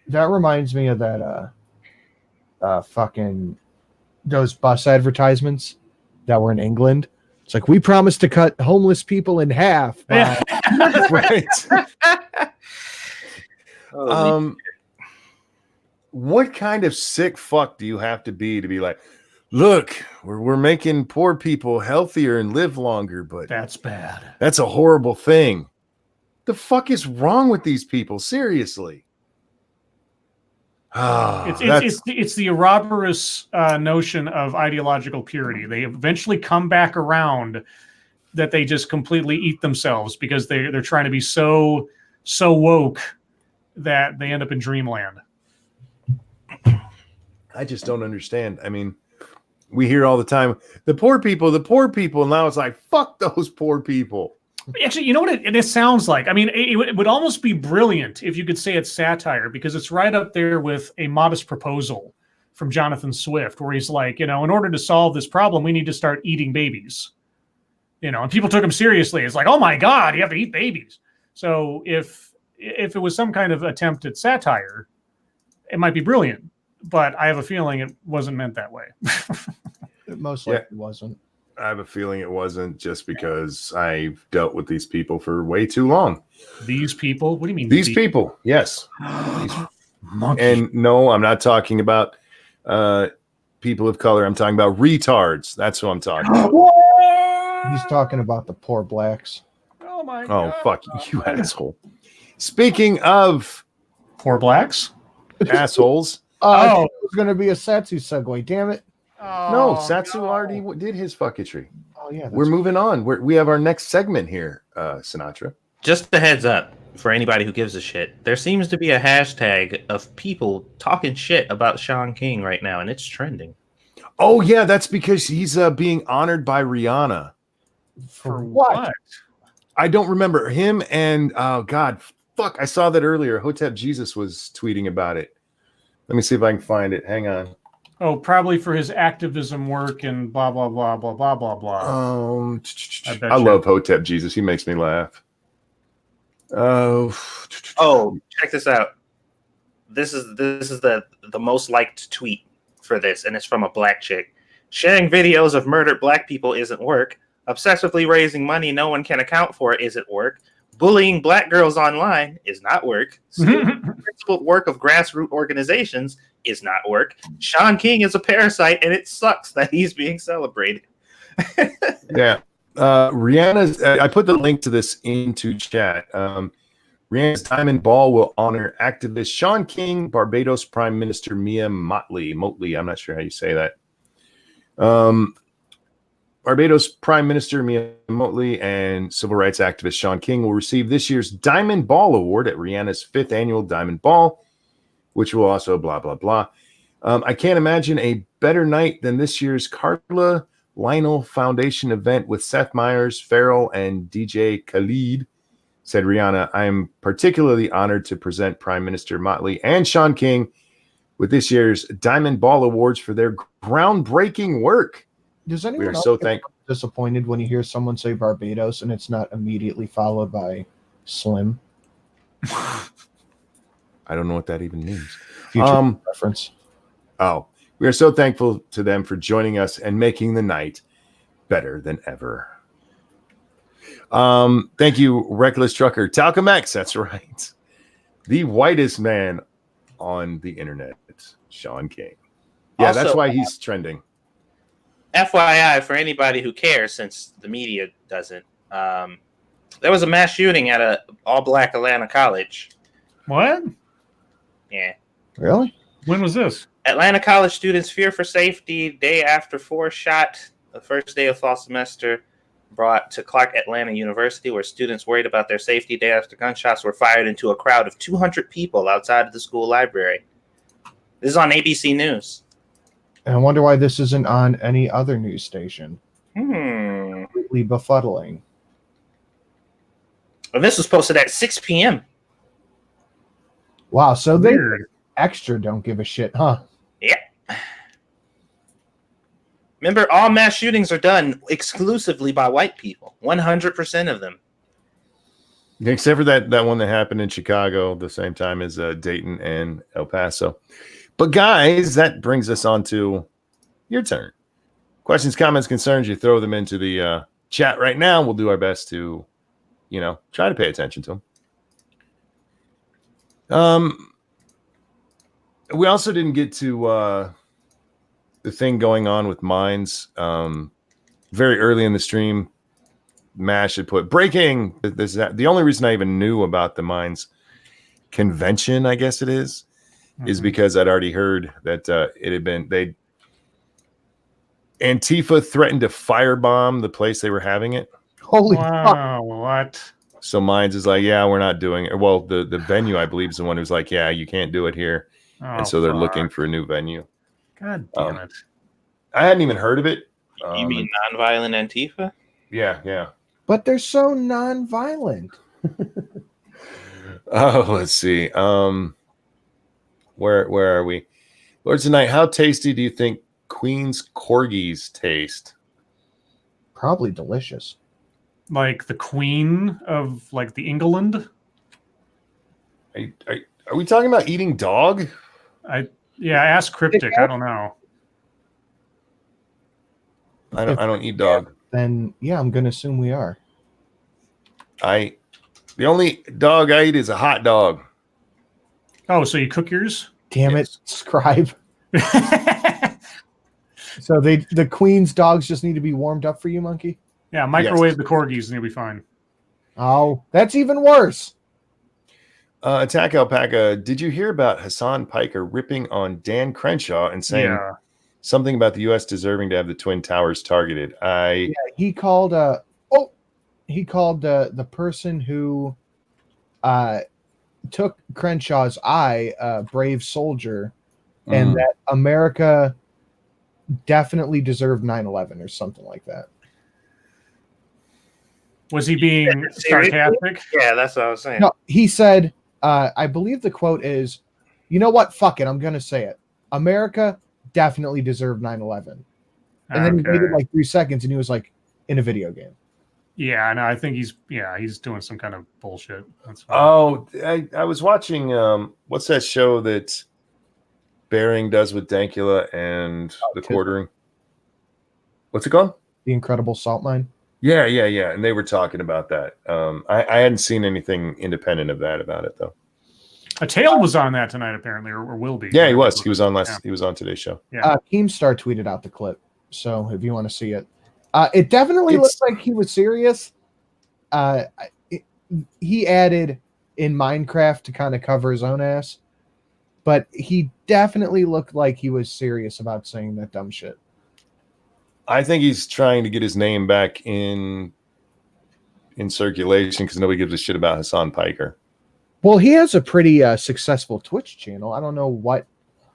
That reminds me of that fucking those bus advertisements that were in England. It's like, we promised to cut homeless people in half. Right. What kind of sick fuck do you have to be like, look, we're making poor people healthier and live longer, but that's bad. That's a horrible thing. The fuck is wrong with these people? Seriously. It's the Ouroboros notion of ideological purity. They eventually come back around that they just completely eat themselves because they're trying to be so woke that they end up in dreamland. I just don't understand. I mean, we hear all the time, the poor people. Now it's like, fuck those poor people. Actually, you know what it sounds like? I mean, it would almost be brilliant if you could say it's satire, because it's right up there with A Modest Proposal from Jonathan Swift, where he's like, in order to solve this problem, we need to start eating babies. And people took him seriously. It's like, oh my God, you have to eat babies. So if it was some kind of attempt at satire, it might be brilliant. But I have a feeling it wasn't meant that way. It most likely wasn't. I have a feeling it wasn't, just because I've dealt with these people for way too long. These people? What do you mean? These people, yes. And no, I'm not talking about people of color. I'm talking about retards. That's who I'm talking about. He's talking about the poor blacks. Oh my God. Oh, fuck you, asshole. Speaking of poor blacks? Assholes. I thought it was going to be a Satsu segue. Damn it. No, Satsu already did his fucketry. Oh, yeah. We're moving on. We have our next segment here, Sinatra. Just a heads up for anybody who gives a shit. There seems to be a hashtag of people talking shit about Sean King right now, and it's trending. Oh, yeah, that's because he's being honored by Rihanna. For what? I don't remember him, and God, fuck, I saw that earlier. Hotep Jesus was tweeting about it. Let me see if I can find it. Hang on. Oh, probably for his activism work and blah, blah, blah, blah, blah, blah, blah. I love Hotep Jesus. He makes me laugh. Oh, check this out. This is the most liked tweet for this, and it's from a black chick. Sharing videos of murdered black people isn't work. Obsessively raising money no one can account for isn't work. Bullying black girls online is not work. Principled work of grassroots organizations is not work. Sean King is a parasite, and it sucks that he's being celebrated. Yeah. Rihanna's, I put the link to this into chat. Rihanna's Diamond Ball will honor activist Sean King, Barbados Prime Minister Mia Mottley. I'm not sure how you say that. Barbados Prime Minister Mia Mottley and civil rights activist Sean King will receive this year's Diamond Ball Award at Rihanna's 5th annual Diamond Ball, which will also blah, blah, blah. I can't imagine a better night than this year's Carla Lionel Foundation event with Seth Meyers, Pharrell, and DJ Khaled, said Rihanna. I am particularly honored to present Prime Minister Motley and Sean King with this year's Diamond Ball Awards for their groundbreaking work. Does anyone else get disappointed when you hear someone say Barbados and it's not immediately followed by Slim? I don't know what that even means. Future reference. Oh, we are so thankful to them for joining us and making the night better than ever. Thank you, Reckless Trucker. Talcum X, that's right. The whitest man on the internet, Sean King. Yeah, also, that's why he's trending. FYI, for anybody who cares, since the media doesn't, there was a mass shooting at a all-black Atlanta college. What? Yeah. Really? When was this? Atlanta college students fear for safety day after 4 shot the first day of fall semester brought to Clark Atlanta University, where students worried about their safety day after gunshots were fired into a crowd of 200 people outside of the school library. This is on ABC News. And I wonder why this isn't on any other news station. Completely befuddling. And this was posted at 6 p.m. Wow, so they extra don't give a shit, huh? Yeah. Remember, all mass shootings are done exclusively by white people. 100% of them. Except for that one that happened in Chicago the same time as Dayton and El Paso. But guys, that brings us on to your turn. Questions, comments, concerns, you throw them into the chat right now. We'll do our best to, try to pay attention to them. We also didn't get to the thing going on with mines very early in the stream. MASH had put breaking. The only reason I even knew about the Minds convention, I guess it is because I'd already heard that it had been Antifa threatened to firebomb the place they were having it. Holy fuck. Wow, what? So Minds is like, yeah, we're not doing it. Well, the venue, I believe, is the one who's like, yeah, you can't do it here. Oh, And so they're fuck. looking for a new venue. God damn it. I hadn't even heard of it. You mean nonviolent Antifa? Yeah. But they're so non-violent. Oh, let's see. Where are we? Lords of Night, how tasty do you think Queen's Corgis taste? Probably delicious. Like the queen of like the England? Are we talking about eating dog? Ask Cryptic. I don't know. I don't eat dog. Then yeah, I'm gonna assume we are. The only dog I eat is a hot dog. Oh, so you cook yours? Damn Yes. it, Scribe. So the Queen's dogs just need to be warmed up for you, Monkey? Yeah, microwave the corgis and you'll be fine. Oh, that's even worse. Attack Alpaca, did you hear about Hassan Piker ripping on Dan Crenshaw and saying something about the U.S. deserving to have the Twin Towers targeted? He called the person who took Crenshaw's eye a brave soldier, and that America definitely deserved 9/11 or something like that. Was he being sarcastic? Yeah, that's what I was saying. No, he said, I believe the quote is, you know what? Fuck it. I'm going to say it. America definitely deserved 9/11. And then he waited like 3 seconds and he was like, in a video game. Yeah, no, I think he's doing some kind of bullshit. That's fine. Oh, I was watching, what's that show that Bering does with Dankula and the Quartering? What's it called? The Incredible Salt Mine. Yeah. And they were talking about that. I hadn't seen anything independent of that about it though. A Tail was on that tonight, apparently, or will be. Yeah, he was. He was on He was on today's show. Yeah. Keemstar tweeted out the clip, so if you want to see it, it definitely looks like he was serious. He added in Minecraft to kind of cover his own ass, but he definitely looked like he was serious about saying that dumb shit. I think he's trying to get his name back in circulation because nobody gives a shit about Hassan Piker. Well, he has a pretty successful Twitch channel. I don't know what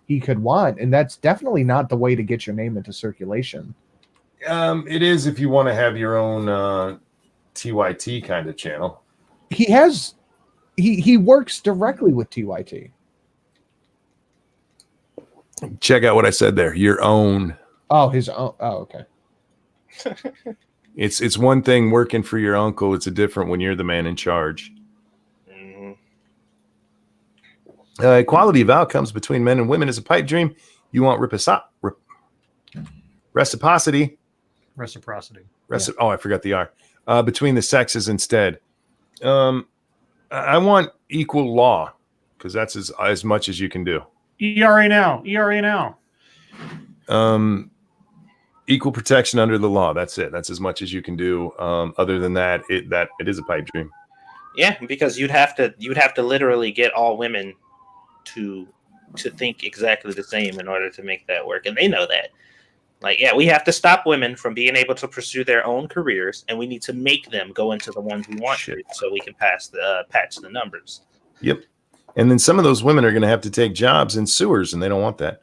he could want, and that's definitely not the way to get your name into circulation. It is if you want to have your own TYT kind of channel. He works directly with TYT. Check out what I said there. Your own. Oh, his own. Oh, okay. It's one thing working for your uncle. It's a different when you're the man in charge. Equality of outcomes between men and women is a pipe dream. You want reciprocity. Oh, I forgot the R. Between the sexes instead. I want equal law because that's as much as you can do. ERA now. Equal protection under the law. That's it. That's as much as you can do. Other than that, it is a pipe dream. Yeah, because you'd have to literally get all women to think exactly the same in order to make that work, and they know that. Like, yeah, we have to stop women from being able to pursue their own careers, and we need to make them go into the ones we want to, so we can patch the numbers. Yep. And then some of those women are going to have to take jobs in sewers, and they don't want that.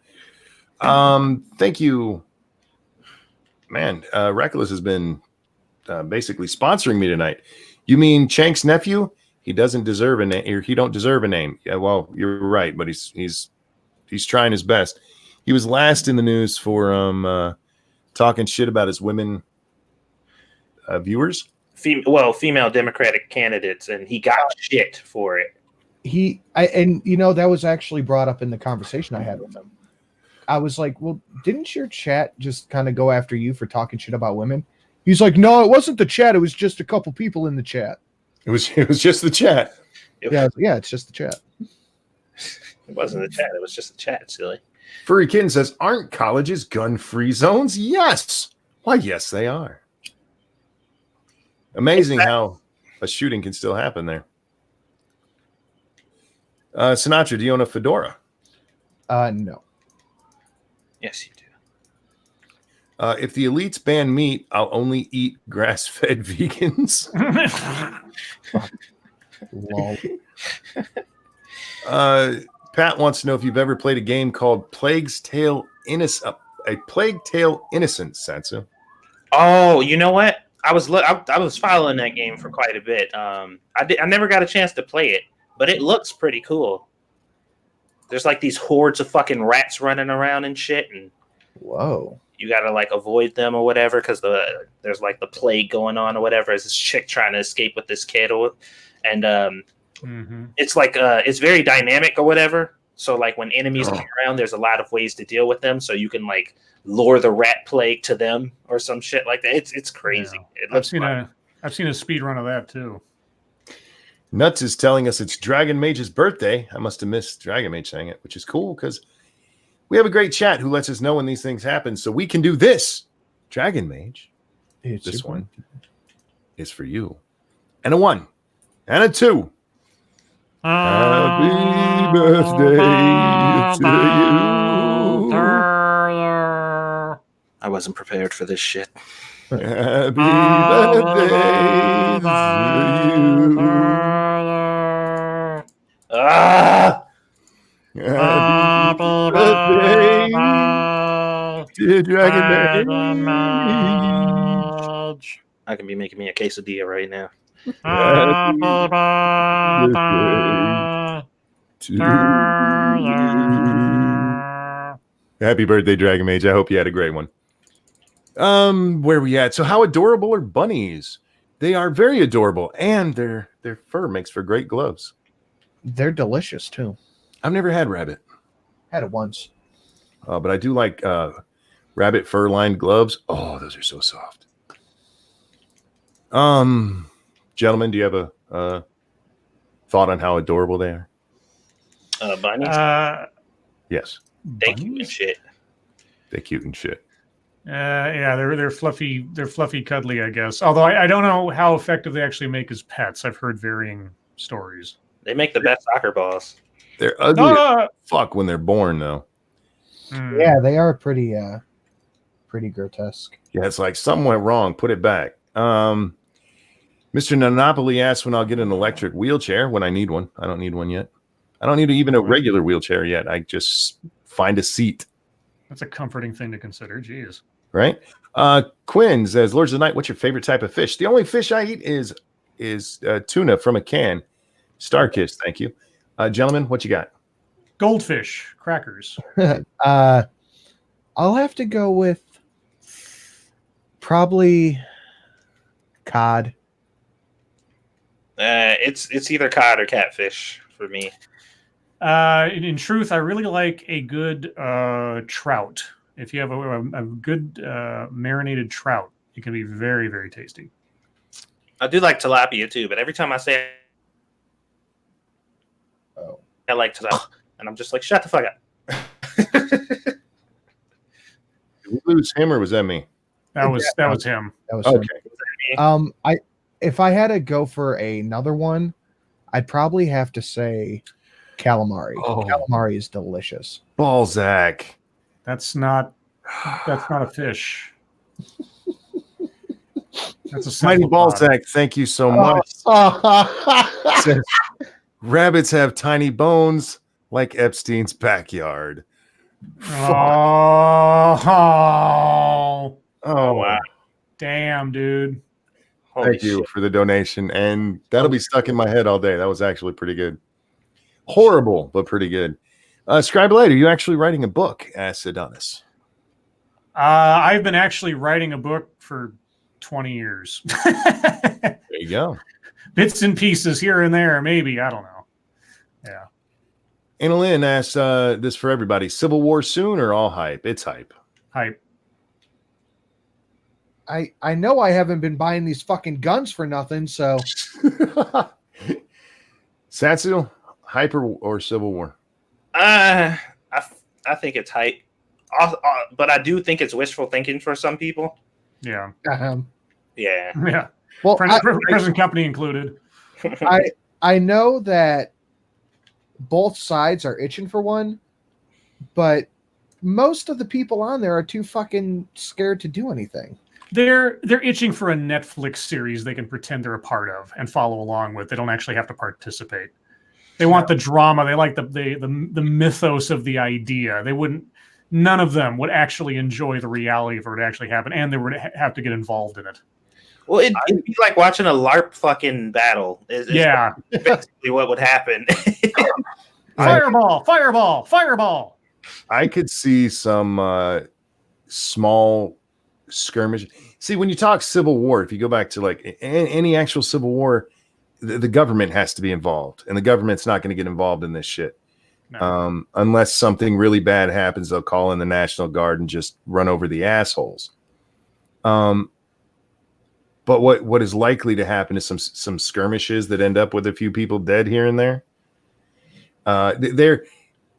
Thank you, man. Reckless has been basically sponsoring me tonight. You mean Chank's nephew? He doesn't deserve a name, or he don't deserve a name. Yeah, well, you're right, but he's trying his best. He was last in the news for talking shit about his women viewers. Female Democratic candidates, and he got shit for it. That was actually brought up in the conversation I had with him. I was like, well, didn't your chat just kind of go after you for talking shit about women? He's like, no, it wasn't the chat. It was just a couple people in the chat. It was just the chat. Yeah, it's just the chat. It wasn't the chat. It was just the chat, silly. Furry Kitten says, aren't colleges gun-free zones? Yes. Why, yes, they are. Amazing how a shooting can still happen there. Sinatra, do you own a fedora? No. Yes, you do. If the elites ban meat, I'll only eat grass-fed vegans. Lol. Pat wants to know if you've ever played a game called Plague's Tale Innocent. A Plague Tale Innocent, Satsu. Oh, you know what? I was following that game for quite a bit. I never got a chance to play it, but it looks pretty cool. There's like these hordes of fucking rats running around and shit, and Whoa. you gotta like avoid them or whatever because there's like the plague going on or whatever. There's this chick trying to escape with this kid, and it's like it's very dynamic or whatever. So like when enemies come around, there's a lot of ways to deal with them. So you can like lure the rat plague to them or some shit like that. It's crazy. Yeah. It looks I've seen a speed run of that too. Nuts is telling us it's Dragon Mage's birthday. I must have missed Dragon Mage saying it, which is cool because we have a great chat who lets us know when these things happen, so we can do this. Dragon Mage, It's this super- one is for you. And a 1 and a 2. Happy birthday to you. I wasn't prepared for this shit. Happy birthday to you. Ah! Happy birthday, dear Dragon Mage. I can be making me a quesadilla right now. Happy birthday to you. Happy birthday, Dragon Mage. I hope you had a great one. Where we at? So how adorable are bunnies? They are very adorable, and their fur makes for great gloves. They're delicious too. I've never had rabbit, Had it once. but I do like rabbit fur lined gloves. Oh, those are so soft. Gentlemen, do you have a thought on how adorable they are? Bunnies, Yes, they cute and shit. they're cute and shit. Yeah, they're fluffy. They're fluffy, cuddly, I guess. Although I don't know how effective they actually make as pets. I've heard varying stories. They make the best soccer balls. They're ugly as Ah! fuck when they're born, though. Yeah, they are pretty grotesque. Yeah, it's like something went wrong. Put it back. Mr. Nanopoli asks when I'll get an electric wheelchair when I need one. I don't need one yet. I don't need even a regular wheelchair yet. I just find a seat. That's a comforting thing to consider. Jeez. Right? Quinn says, Lords of the Night, what's your favorite type of fish? The only fish I eat is tuna from a can. Starkiss, thank you. Gentlemen, what you got? Goldfish crackers. I'll have to go with probably cod. It's either cod or catfish for me. In truth, I really like a good trout. If you have a good marinated trout, it can be very, very tasty. I do like tilapia too, but every time I say I like tilapia, and I'm just like, shut the fuck up. Did we lose him or was that me? That was him. That was Okay. if I had to go for another one, I'd probably have to say calamari. Oh. Calamari is delicious. Balzac. That's not a fish. That's a Mighty cephalopod. Balzac, thank you so much. Says, rabbits have tiny bones like Epstein's backyard. Oh, Oh, wow. damn, dude. Holy thank you shit. for the donation. And that'll be stuck in my head all day. That was actually pretty good. Horrible, but pretty good. Scribe Light, are you actually writing a book? Asked Adonis. I've been actually writing a book for 20 years. There you go. Bits and pieces here and there, maybe. I don't know. Yeah. Anna Lynn asked this for everybody. Civil War soon or all hype? It's hype. Hype. I know I haven't been buying these fucking guns for nothing, so Satsu, hype or Civil War? I think it's hype, but I do think it's wishful thinking for some people. Yeah. Yeah, Yeah. Well, present company included. I know that both sides are itching for one, but most of the people on there are too fucking scared to do anything. They're itching for a Netflix series they can pretend they're a part of and follow along with. They don't actually have to participate. They want the drama. They like the mythos of the idea. They wouldn't. None of them would actually enjoy the reality of it actually happen, and they would have to get involved in it. Well, it'd be like watching a LARP fucking battle. Yeah, basically what would happen. Fireball! I could see some small skirmish. See, when you talk Civil War, if you go back to like any actual Civil War, the government has to be involved, and the government's not going to get involved in this shit. No. Unless something really bad happens, they'll call in the National Guard and just run over the assholes. But what is likely to happen is some skirmishes that end up with a few people dead here and there.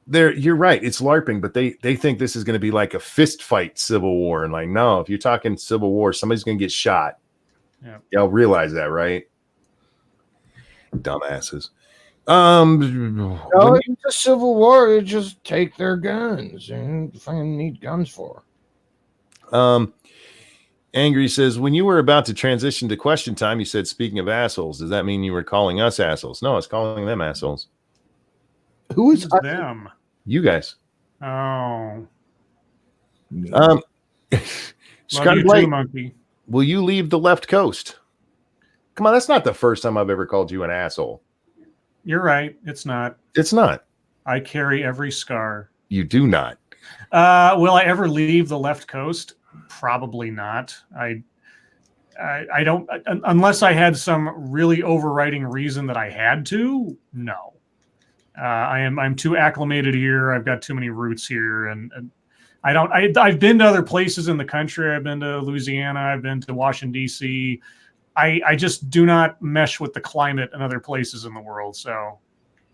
You're right, it's LARPing, but they think this is going to be like a fist fight Civil War, and like, no, if you're talking Civil War, somebody's going to get shot. Yeah, y'all realize that, right? Dumbasses. No, it's a Civil War. You just take their guns and fucking need guns for. Angry says, when you were about to transition to question time, you said, speaking of assholes, does that mean you were calling us assholes? No, it's calling them assholes. Who is them? You guys. Oh. Scribe, you too, monkey. Will you leave the left coast? Come on, that's not the first time I've ever called you an asshole. You're right. It's not. It's not. I carry every scar. You do not. Will I ever leave the left coast? Probably not. I don't, unless I had some really overriding reason that I had to. No. I'm too acclimated here. I've got too many roots here, and I've been to other places in the country. I've been to Louisiana. I've been to Washington, D.C. I just do not mesh with the climate in other places in the world, so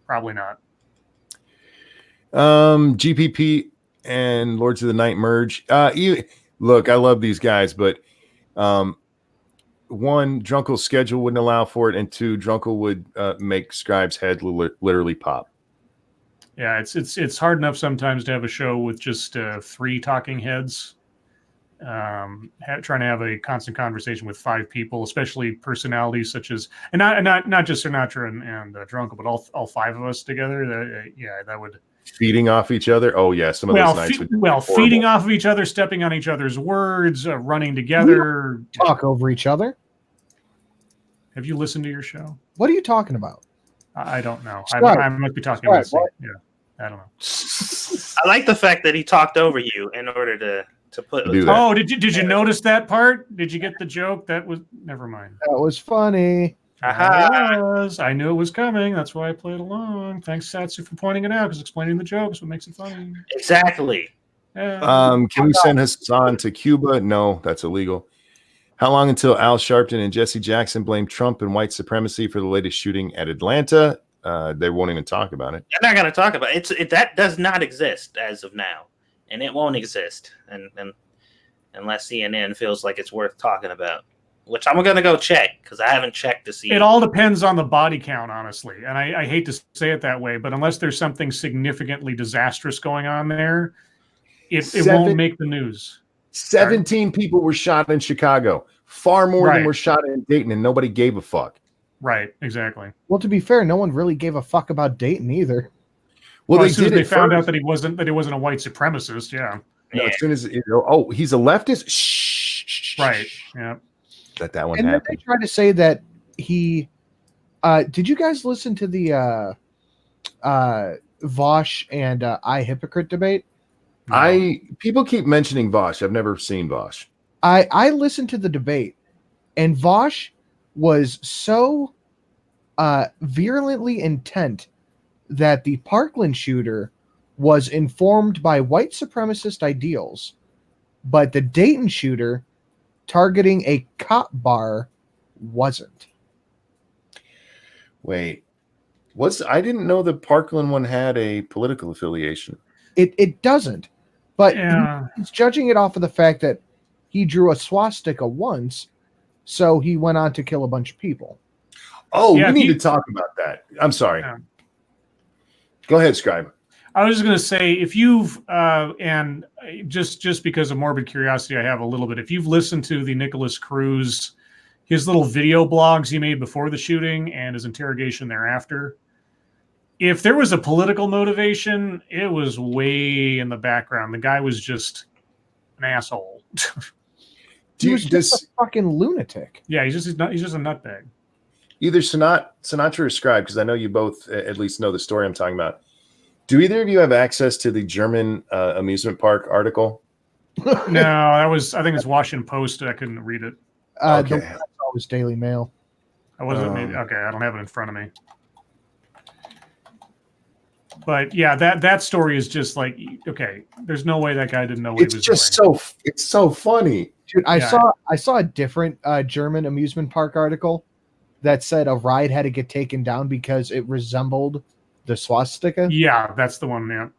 probably not. GPP and Lords of the Night merge. Look, I love these guys, but one, Drunkle's schedule wouldn't allow for it, and two, Drunkle would make Scribe's head literally pop. Yeah, it's hard enough sometimes to have a show with just 3 talking heads. Trying to have a constant conversation with 5 people, especially personalities such as, and not just Sinatra and Drunkle, but all 5 of us together. That would feeding off each other. Oh yeah, some of those nights would be feeding off of each other, stepping on each other's words, running together, talk over each other. Have you listened to your show? What are you talking about? I don't know. I must be talking about yeah. I don't know. I like the fact that he talked over you in order to put. Oh, did you notice that part? Did you get the joke? That was never mind. That was funny. I knew it was coming. That's why I played along. Thanks, Satsu, for pointing it out, because explaining the joke is what makes it funny. Exactly. Yeah. Can we send Hassan to Cuba? No, that's illegal. How long until Al Sharpton and Jesse Jackson blame Trump and white supremacy for the latest shooting at Atlanta? They won't even talk about it. They're not going to talk about it. That does not exist as of now, and it won't exist, and unless CNN feels like it's worth talking about. Which I'm going to go check, because I haven't checked to see. It all depends on the body count, honestly. And I hate to say it that way, but unless there's something significantly disastrous going on there, it won't make the news. 17 people were shot in Chicago. Far more than were shot in Dayton, and nobody gave a fuck. Right, exactly. Well, to be fair, no one really gave a fuck about Dayton either. Well, as soon as they found out that he wasn't a white supremacist, yeah. No, as soon as he's a leftist. Shh. Right. Yeah. That one and happened. Then they try to say that he did you guys listen to the Vosh and I Hypocrite debate? No. People keep mentioning Vosh. I've never seen Vosh. I listened to the debate, and Vosh was so virulently intent that the Parkland shooter was informed by white supremacist ideals, but the Dayton shooter targeting a cop bar wasn't. Wait, I didn't know the Parkland one had a political affiliation. It doesn't, but yeah. he's judging it off of the fact that he drew a swastika once, So he went on to kill a bunch of people. Oh, Yeah, we if need you- to talk about that. I'm sorry. Yeah. Go ahead, Scribe. I was just going to say, if you've and just because of morbid curiosity, I have a little bit. If you've listened to the Nicholas Cruz, his little video blogs he made before the shooting and his interrogation thereafter, if there was a political motivation, it was way in the background. The guy was just an asshole. He was just a fucking lunatic. Yeah, he's just a nutbag. Either Sinatra or Scribe, because I know you both at least know the story I'm talking about. Do either of you have access to the German amusement park article? No, I think it's Washington Post. I couldn't read it. Okay. The one I saw was Daily Mail. I wasn't maybe okay. I don't have it in front of me. But yeah, that story is just like, okay, there's no way that guy didn't know what It's he was just doing. it's so funny. Dude, I Yeah. saw a different German amusement park article that said a ride had to get taken down because it resembled the swastika. Yeah, that's the one, man.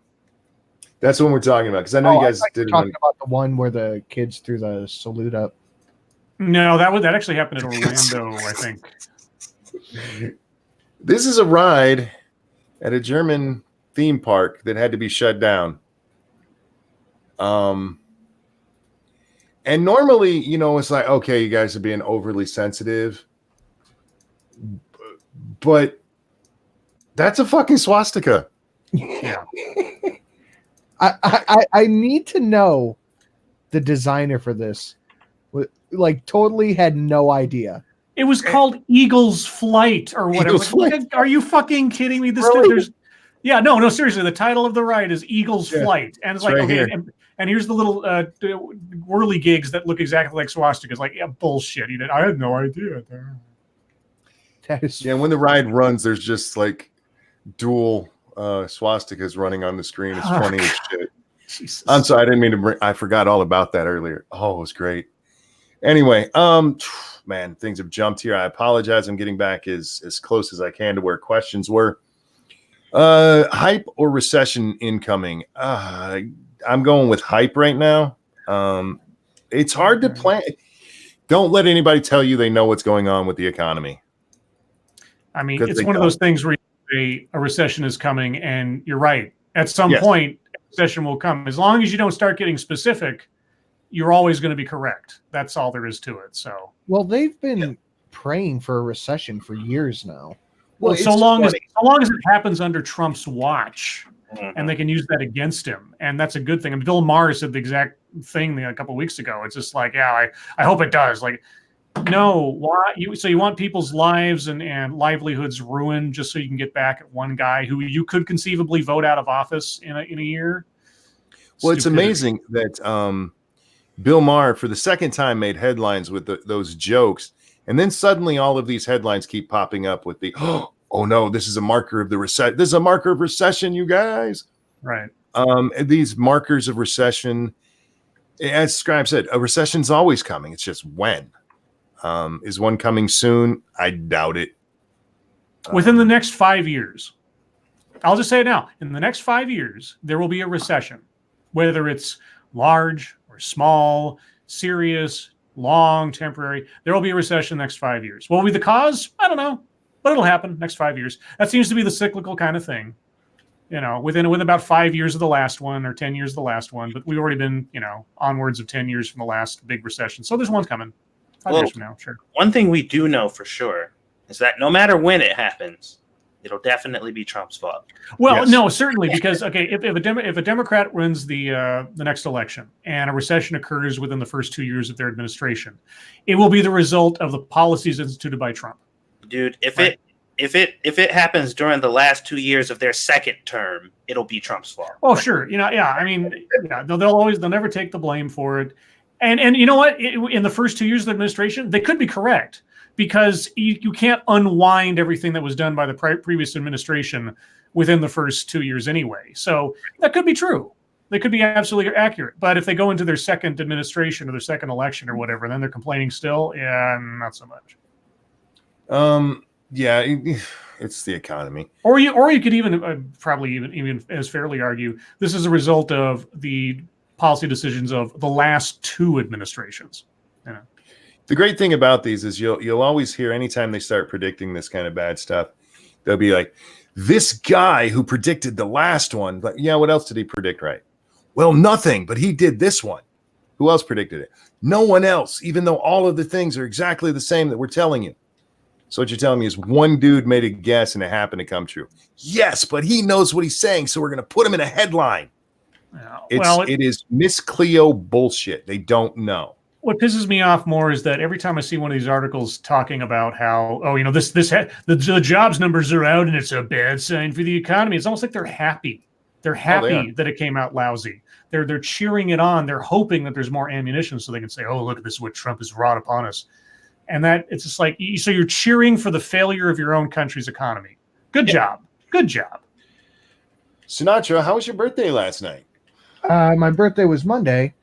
That's what we're talking about, because I know you guys I thought you were did talking about the one where the kids threw the salute up. No, that actually happened in Orlando, I think. This is a ride at a German theme park that had to be shut down. And normally, it's like, okay, you guys are being overly sensitive, but that's a fucking swastika. Yeah. I need to know the designer for this. Like, totally had no idea. It was called Eagle's Flight or whatever. Eagle's Flight. Are you fucking kidding me? Really? Yeah, no, seriously. The title of the ride is Eagle's Flight, and it's like, right okay, here. and here's the little whirly gigs that look exactly like swastikas. Like, yeah, bullshit. I had no idea. That is Yeah, when the ride runs, there's just like dual swastikas running on the screen. It's funny as shit. Jesus. I'm sorry, I didn't mean to I forgot all about that earlier. Oh, it was great. Anyway, man, things have jumped here. I apologize. I'm getting back as close as I can to where questions were. Hype or recession incoming? I'm going with hype right now. It's hard to plan. Don't let anybody tell you they know what's going on with the economy. I mean, 'Cause it's they one of don't. those things where a recession is coming, and you're right. At some Yes. point, a recession will come. As long as you don't start getting specific, you're always going to be correct. That's all there is to it. So, well, they've been praying for a recession for years now. well, it's so long as funny. it happens under Trump's watch, and they can use that against him, and that's a good thing. And Bill Maher said the exact thing a couple of weeks ago. It's just like, yeah, I hope it does. Like, no, why? So you want people's lives and livelihoods ruined just so you can get back at one guy who you could conceivably vote out of office in a year? Well, it's Stupidity. amazing that Bill Maher, for the second time, made headlines with those jokes. And then suddenly all of these headlines keep popping up with the, oh no, this is a marker of the recession. This is a marker of recession, you guys. Right. These markers of recession, as Scribe said, a recession's always coming. It's just when. Is one coming soon? I doubt it. Within the next 5 years, I'll just say it now. In the next 5 years, there will be a recession, whether it's large or small, serious, long, temporary. There will be a recession next 5 years. What will be the cause? I don't know, but it'll happen next 5 years. That seems to be the cyclical kind of thing. Within about 5 years of the last one or 10 years of the last one, but we've already been, onwards of 10 years from the last big recession. So there's one coming 5 years from now, sure. One thing we do know for sure is that no matter when it happens, it'll definitely be Trump's fault. Well, Yes. no, certainly, because if a Democrat wins the next election and a recession occurs within the first 2 years of their administration, it will be the result of the policies instituted by Trump. Dude, if Right. it happens during the last 2 years of their second term, it'll be Trump's fault. Oh, sure, I mean, they'll never take the blame for it, and you know what? In the first 2 years of the administration, they could be correct because you can't unwind everything that was done by the previous administration within the first 2 years anyway. So that could be true. They could be absolutely accurate. But if they go into their second administration or their second election or whatever, then they're complaining still. Yeah, not so much. Yeah, it's the economy. Or you could even probably even as fairly argue this is a result of the policy decisions of the last two administrations. The great thing about these is you'll always hear anytime they start predicting this kind of bad stuff, they'll be like, this guy who predicted the last one, but yeah, what else did he predict right? Well, nothing, but he did this one. Who else predicted it? No one else, even though all of the things are exactly the same that we're telling you. So what you're telling me is one dude made a guess and it happened to come true. Yes, but he knows what he's saying, so we're going to put him in a headline. It is Miss Cleo bullshit. They don't know. What pisses me off more is that every time I see one of these articles talking about how, the jobs numbers are out and it's a bad sign for the economy, it's almost like they're happy. They're happy that it came out lousy. They're cheering it on. They're hoping that there's more ammunition so they can say, oh, look, this is what Trump has wrought upon us. And that it's just like, so you're cheering for the failure of your own country's economy. Good job. Good job. Sinatra, how was your birthday last night? My birthday was Monday,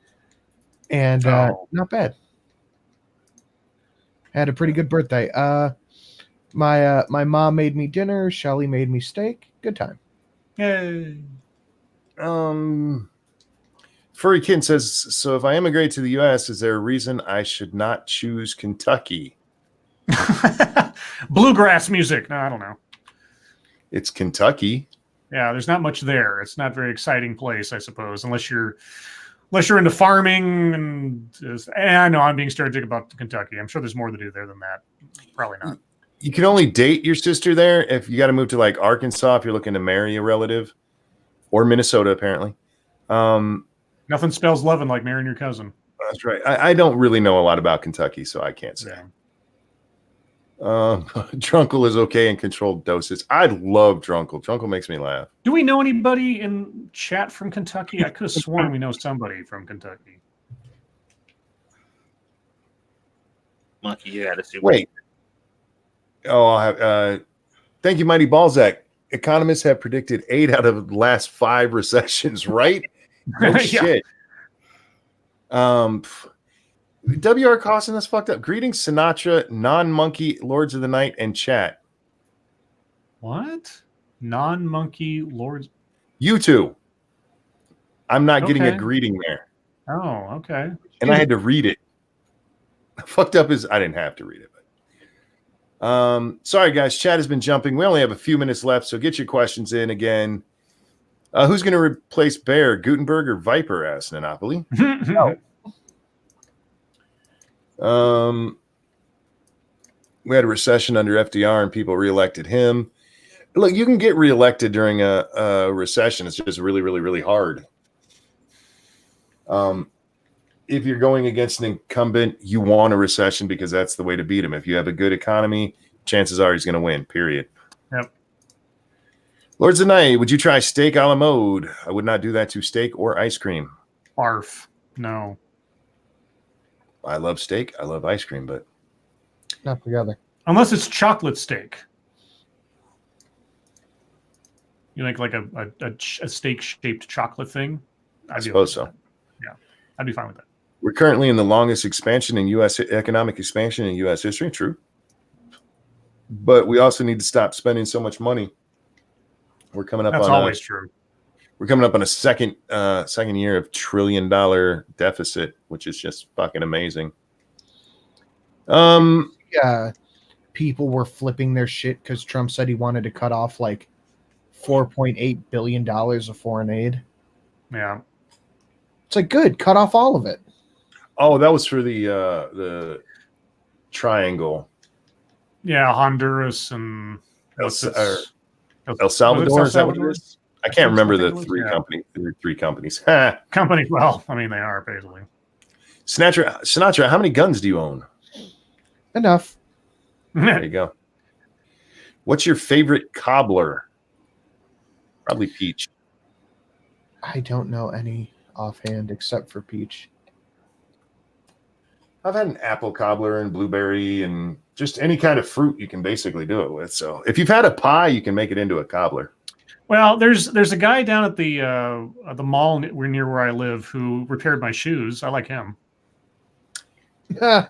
and not bad. Had a pretty good birthday. My mom made me dinner. Shelly made me steak. Good time. Yay. Furry Kid says, so if I immigrate to the U.S., is there a reason I should not choose Kentucky? Bluegrass music. No, I don't know. It's Kentucky. Yeah, there's not much there. It's not a very exciting place, I suppose, unless you're into farming. And I know I'm being stereotypical about Kentucky. I'm sure there's more to do there than that. Probably not. You can only date your sister there if you got to move to like Arkansas if you're looking to marry a relative, or Minnesota apparently. Nothing spells loving like marrying your cousin. That's right. I don't really know a lot about Kentucky, so I can't say. Yeah. Drunkle is okay in controlled doses. I love Drunkle. Drunkle makes me laugh. Do we know anybody in chat from Kentucky? I could have sworn we know somebody from Kentucky. Monkey, you got to see. Wait. Oh, I'll have, thank you, Mighty Balzac. Economists have predicted 8 out of the last 5 recessions, right? No shit. WR Costin, that's fucked up. Greetings, Sinatra, non-monkey, Lords of the Night, and chat. What? Non-monkey lords? You two. I'm not getting a greeting there. Oh, okay. And I had to read it. Fucked up is I didn't have to read it. But sorry, guys. Chat has been jumping. We only have a few minutes left, so get your questions in again. Who's going to replace Bear, Gutenberg or Viper? Asked Nanopoli. No. We had a recession under FDR and people reelected him. Look, you can get reelected during a recession. It's just really, really, really hard. If you're going against an incumbent, you want a recession because that's the way to beat him. If you have a good economy, chances are he's going to win, period. Yep. Lords of Night, would you try steak a la mode? I would not do that to steak or ice cream. Barf. No. I love steak. I love ice cream, but not together. Unless it's chocolate steak. You like a steak-shaped chocolate thing? I suppose so. Yeah, I'd be fine with that. We're currently in the longest expansion in U.S. economic expansion in U.S. history. True. But we also need to stop spending so much money. We're coming up. That's on always true. We're coming up on a second year of $1 trillion deficit, which is just fucking amazing. Yeah, people were flipping their shit because Trump said he wanted to cut off like $4.8 billion of foreign aid. Yeah, it's like good, cut off all of it. Oh, that was for the triangle. Yeah, Honduras and El Salvador. Is that what it is? I can't remember the three companies. Company. Well, I mean, they are basically. Sinatra, how many guns do you own? Enough. There you go. What's your favorite cobbler? Probably Peach. I don't know any offhand except for Peach. I've had an apple cobbler and blueberry and just any kind of fruit you can basically do it with. So if you've had a pie, you can make it into a cobbler. Well, there's a guy down at the mall near where I live who repaired my shoes. I like him. I'm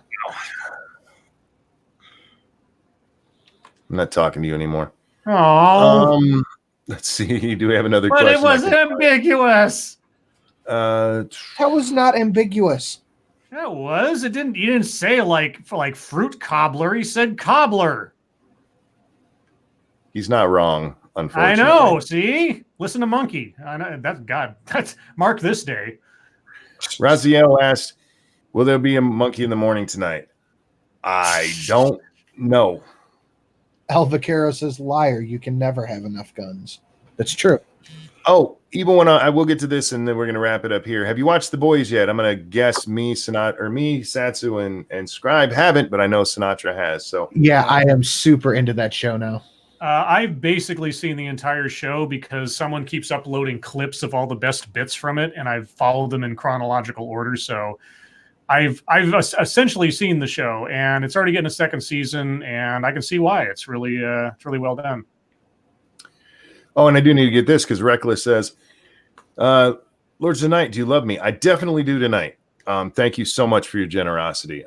not talking to you anymore. Oh. Let's see. Do we have another question? But it was ambiguous. That was not ambiguous. Yeah, it was. It didn't. You didn't say like fruit cobbler. He said cobbler. He's not wrong, I unfortunately. know. See, listen to Monkey. I know. That's God. That's mark this day. Raziel asked, will there be a monkey in the morning tonight? I don't know. Alvacaro says, liar, you can never have enough guns. That's true. Oh, even when I will get to this, and then we're going to wrap it up here. Have you watched The Boys yet? I'm going to guess me, Satsu, and Scribe haven't, but I know Sinatra has. So Yeah, I am super into that show now. I've basically seen the entire show because someone keeps uploading clips of all the best bits from it, and I've followed them in chronological order. So I've essentially seen the show, and it's already getting a second season, and I can see why. It's really well done. Oh, and I do need to get this because Reckless says, Lords of the Night, do you love me? I definitely do tonight. Thank you so much for your generosity.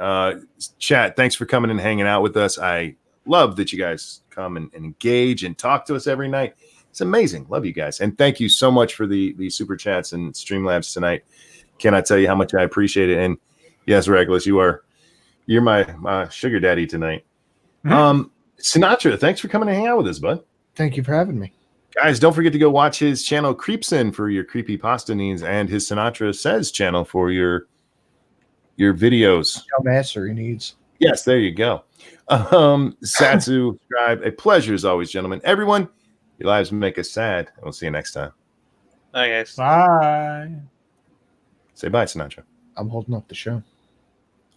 Chat, thanks for coming and hanging out with us. I love that you guys come and engage and talk to us every night. It's amazing. Love you guys. And thank you so much for the super chats and Streamlabs tonight. Cannot tell you how much I appreciate it. And yes, Reckless, you're my sugar daddy tonight. Mhm. Sinatra, thanks for coming and hang out with us, bud. Thank you for having me. Guys, don't forget to go watch his channel Creepsin for your creepy pasta needs and his Sinatra Says channel for your videos. How mastery needs. Yes, there you go. Satsu, Scribe, a pleasure as always, gentlemen. Everyone, your lives make us sad. And we'll see you next time. Bye, guys. Bye. Say bye, Sinatra. I'm holding up the show.